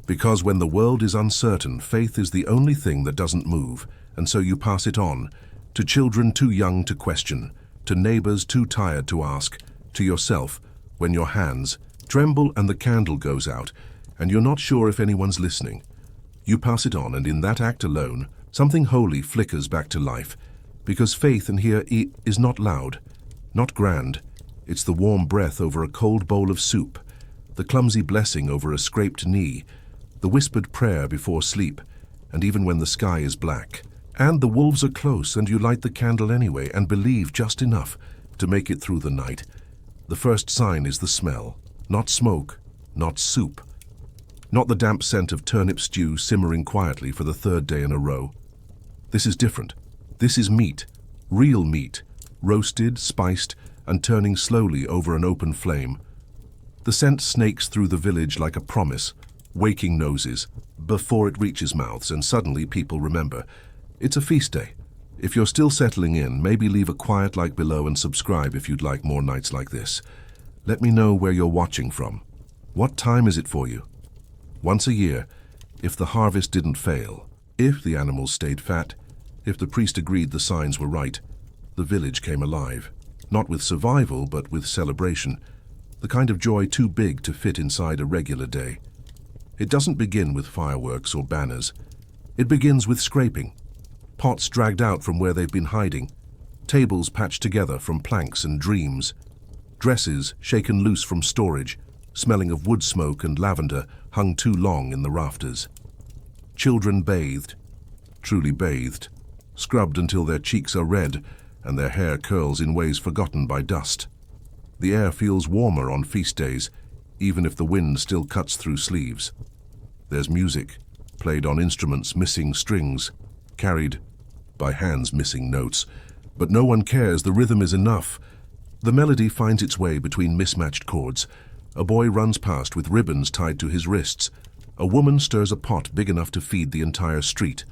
Because when the world is uncertain, faith is the only thing that doesn't move, and so you pass it on, to children too young to question, to neighbors too tired to ask, to yourself, when your hands tremble and the candle goes out, and you're not sure if anyone's listening. You pass it on, and in that act alone, something holy flickers back to life, because faith in here is not loud, not grand. It's the warm breath over a cold bowl of soup, the clumsy blessing over a scraped knee, the whispered prayer before sleep, and even when the sky is black. And the wolves are close, and you light the candle anyway and believe just enough to make it through the night. The first sign is the smell. Not smoke, not soup. Not the damp scent of turnip stew simmering quietly for the third day in a row. This is different. This is meat. Real meat. Roasted, spiced, and turning slowly over an open flame. The scent snakes through the village like a promise, waking noses, before it reaches mouths, and suddenly people remember. It's a feast day. If you're still settling in, maybe leave a quiet like below and subscribe if you'd like more nights like this. Let me know where you're watching from. What time is it for you? Once a year, if the harvest didn't fail, if the animals stayed fat, if the priest agreed the signs were right, the village came alive. Not with survival, but with celebration. The kind of joy too big to fit inside a regular day. It doesn't begin with fireworks or banners. It begins with scraping. Pots dragged out from where they've been hiding. Tables patched together from planks and dreams. Dresses shaken loose from storage, smelling of wood smoke and lavender hung too long in the rafters. Children bathed, truly bathed, scrubbed until their cheeks are red and their hair curls in ways forgotten by dust. The air feels warmer on feast days, even if the wind still cuts through sleeves. There's music, played on instruments missing strings, carried by hands missing notes. But no one cares, the rhythm is enough. The melody finds its way between mismatched chords. A boy runs past with ribbons tied to his wrists. A woman stirs a pot big enough to feed the entire street.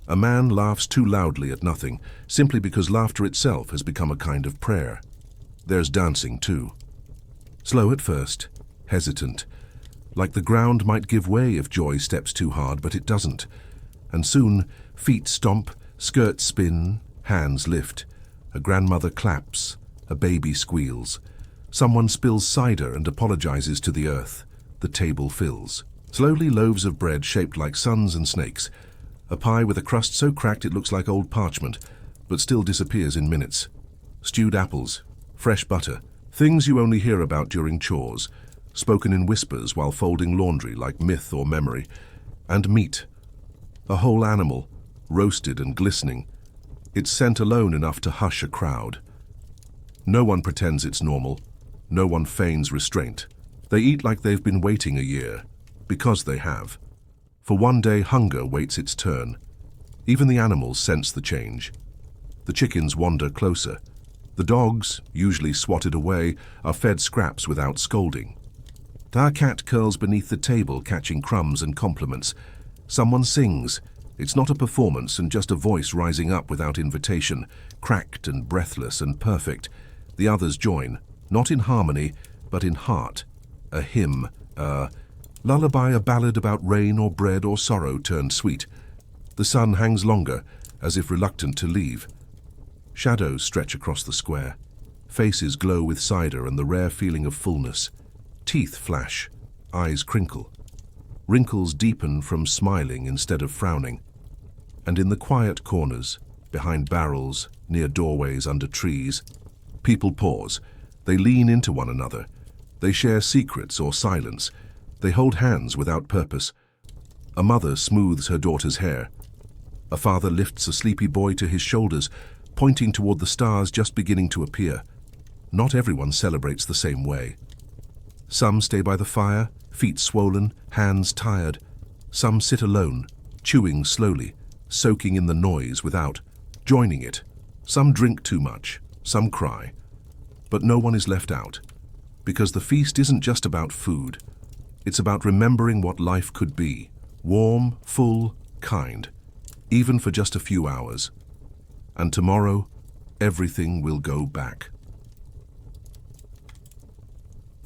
A man laughs too loudly at nothing, simply because laughter itself has become a kind of prayer. There's dancing too. Slow at first, hesitant, like the ground might give way if joy steps too hard, but it doesn't. And soon, feet stomp, skirts spin, hands lift. A grandmother claps, a baby squeals. Someone spills cider and apologizes to the earth. The table fills. Slowly, loaves of bread shaped like suns and snakes. A pie with a crust so cracked it looks like old parchment, but still disappears in minutes. Stewed apples, fresh butter, things you only hear about during chores, spoken in whispers while folding laundry like myth or memory. And meat, a whole animal, roasted and glistening. Its scent alone enough to hush a crowd. No one pretends it's normal. No one feigns restraint. They eat like they've been waiting a year, because they have. For one day, hunger waits its turn. Even the animals sense the change. The chickens wander closer. The dogs, usually swatted away, are fed scraps without scolding. Our cat curls beneath the table, catching crumbs and compliments. Someone sings. It's not a performance and just a voice rising up without invitation, cracked and breathless and perfect. The others join, not in harmony, but in heart. A hymn, a lullaby, a ballad about rain or bread or sorrow turned sweet. The sun hangs longer, as if reluctant to leave. Shadows stretch across the square. Faces glow with cider and the rare feeling of fullness. Teeth flash, eyes crinkle. Wrinkles deepen from smiling instead of frowning. And in the quiet corners, behind barrels, near doorways, under trees, people pause. They lean into one another. They share secrets or silence. They hold hands without purpose. A mother smooths her daughter's hair. A father lifts a sleepy boy to his shoulders, pointing toward the stars just beginning to appear. Not everyone celebrates the same way. Some stay by the fire, feet swollen, hands tired. Some sit alone, chewing slowly, soaking in the noise without joining it. Some drink too much, some cry. But no one is left out, because the feast isn't just about food. It's about remembering what life could be, warm, full, kind, even for just a few hours. And tomorrow, everything will go back.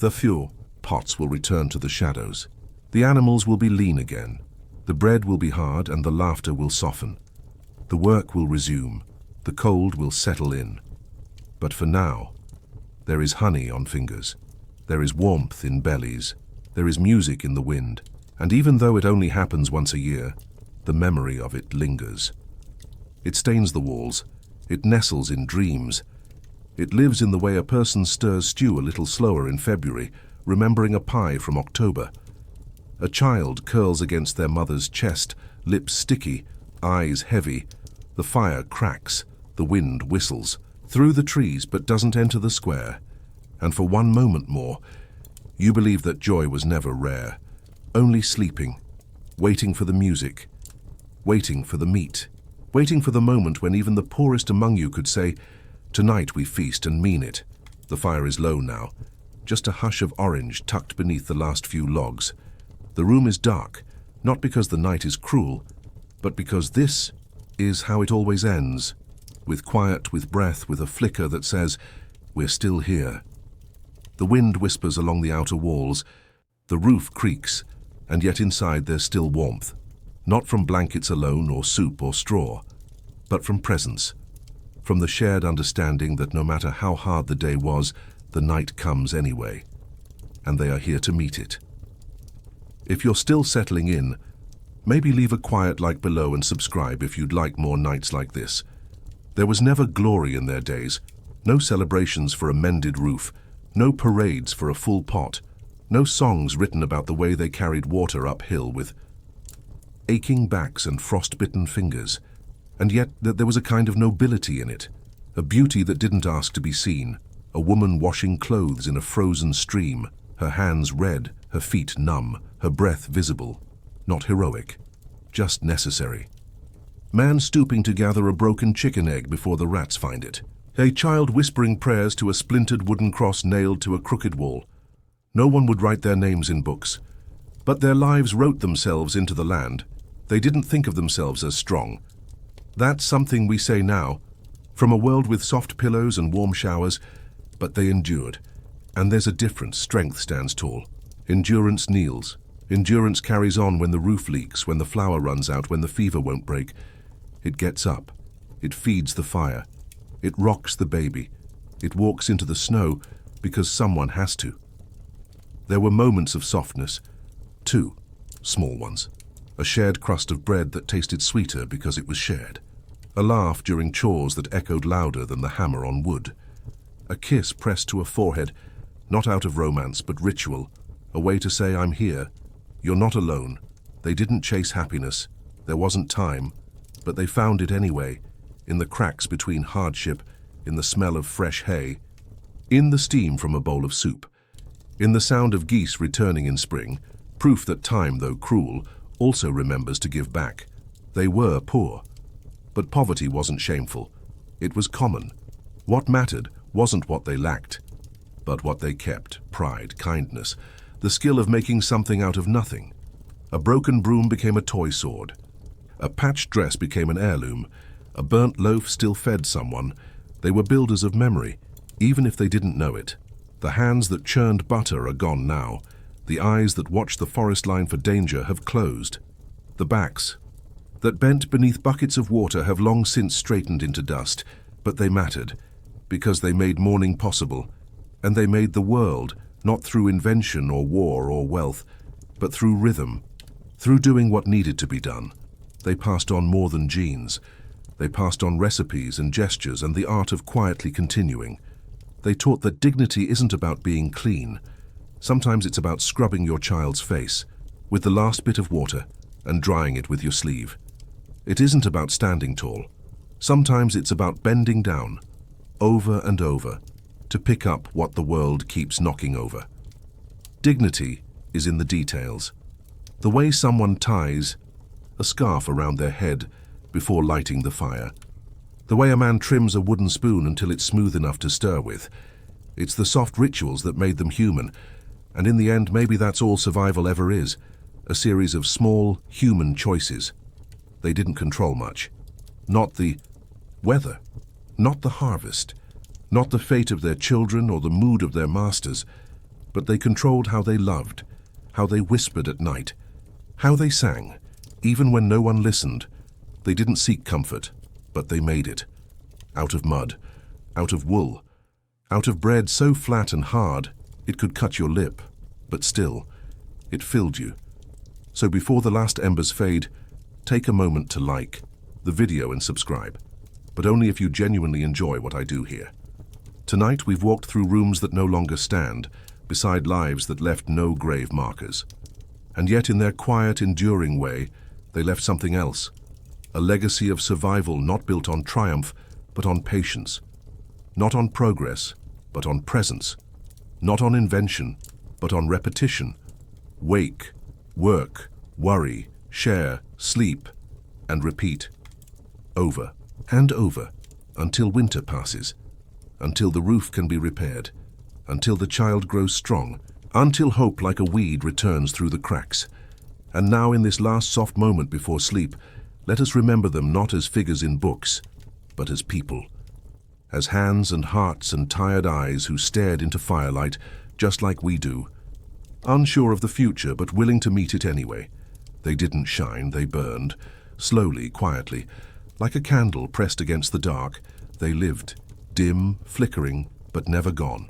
The few pots will return to the shadows. The animals will be lean again. The bread will be hard and the laughter will soften. The work will resume. The cold will settle in. But for now, there is honey on fingers. There is warmth in bellies. There is music in the wind. And even though it only happens once a year, the memory of it lingers. It stains the walls. It nestles in dreams. It lives in the way a person stirs stew a little slower in February, remembering a pie from October. A child curls against their mother's chest, lips sticky, eyes heavy, The fire cracks, the wind whistles, through the trees but doesn't enter the square. And for one moment more, you believe that joy was never rare, only sleeping, waiting for the music, waiting for the meat, waiting for the moment when even the poorest among you could say, "Tonight we feast and mean it." The fire is low now, just a hush of orange tucked beneath the last few logs. The room is dark, not because the night is cruel, but because this is how it always ends, with quiet, with breath, with a flicker that says, "We're still here." The wind whispers along the outer walls, the roof creaks, and yet inside there's still warmth, not from blankets alone or soup or straw, but from presence, from the shared understanding that no matter how hard the day was, the night comes anyway, and they are here to meet it. If you're still settling in, maybe leave a quiet like below and subscribe if you'd like more nights like this. There was never glory in their days, no celebrations for a mended roof, no parades for a full pot, no songs written about the way they carried water uphill with aching backs and frost-bitten fingers, and yet that there was a kind of nobility in it, a beauty that didn't ask to be seen, a woman washing clothes in a frozen stream, her hands red, her feet numb, her breath visible, not heroic, just necessary. Man stooping to gather a broken chicken egg before the rats find it. A child whispering prayers to a splintered wooden cross nailed to a crooked wall. No one would write their names in books, but their lives wrote themselves into the land. They didn't think of themselves as strong. That's something we say now, from a world with soft pillows and warm showers, but they endured. And there's a difference. Strength stands tall. Endurance kneels. Endurance carries on when the roof leaks, when the flour runs out, when the fever won't break. It gets up. It feeds the fire. It rocks the baby. It walks into the snow because someone has to. There were moments of softness, two small ones. A shared crust of bread that tasted sweeter because it was shared. A laugh during chores that echoed louder than the hammer on wood. A kiss pressed to a forehead, not out of romance but ritual, a way to say, "I'm here. You're not alone." They didn't chase happiness. There wasn't time, but they found it anyway, in the cracks between hardship, in the smell of fresh hay, in the steam from a bowl of soup, in the sound of geese returning in spring, proof that time, though cruel, also remembers to give back. They were poor, but poverty wasn't shameful. It was common. What mattered wasn't what they lacked, but what they kept: pride, kindness, the skill of making something out of nothing. A broken broom became a toy sword. A patched dress became an heirloom. A burnt loaf still fed someone. They were builders of memory, even if they didn't know it. The hands that churned butter are gone now. The eyes that watched the forest line for danger have closed. The backs that bent beneath buckets of water have long since straightened into dust, but they mattered, because they made morning possible, and they made the world, not through invention or war or wealth, but through rhythm, through doing what needed to be done. They passed on more than genes. They passed on recipes and gestures and the art of quietly continuing. They taught that dignity isn't about being clean. Sometimes it's about scrubbing your child's face with the last bit of water and drying it with your sleeve. It isn't about standing tall. Sometimes it's about bending down, over and over, to pick up what the world keeps knocking over. Dignity is in the details. The way someone ties a scarf around their head before lighting the fire. The way a man trims a wooden spoon until it's smooth enough to stir with. It's the soft rituals that made them human. And in the end, maybe that's all survival ever is. A series of small, human choices. They didn't control much. Not the weather. Not the harvest. Not the fate of their children or the mood of their masters. But they controlled how they loved, how they whispered at night, how they sang, even when no one listened. They didn't seek comfort, but they made it. Out of mud, out of wool, out of bread so flat and hard it could cut your lip, but still, it filled you. So before the last embers fade, take a moment to like the video and subscribe, but only if you genuinely enjoy what I do here. Tonight we've walked through rooms that no longer stand, beside lives that left no grave markers. And yet in their quiet, enduring way, they left something else. A legacy of survival not built on triumph, but on patience. Not on progress, but on presence. Not on invention, but on repetition. Wake, work, worry, share, sleep, and repeat. Over and over, until winter passes, until the roof can be repaired, until the child grows strong, until hope like a weed returns through the cracks. And now in this last soft moment before sleep, let us remember them not as figures in books, but as people. As hands and hearts and tired eyes who stared into firelight just like we do. Unsure of the future, but willing to meet it anyway. They didn't shine, they burned. Slowly, quietly, like a candle pressed against the dark, they lived, dim, flickering, but never gone.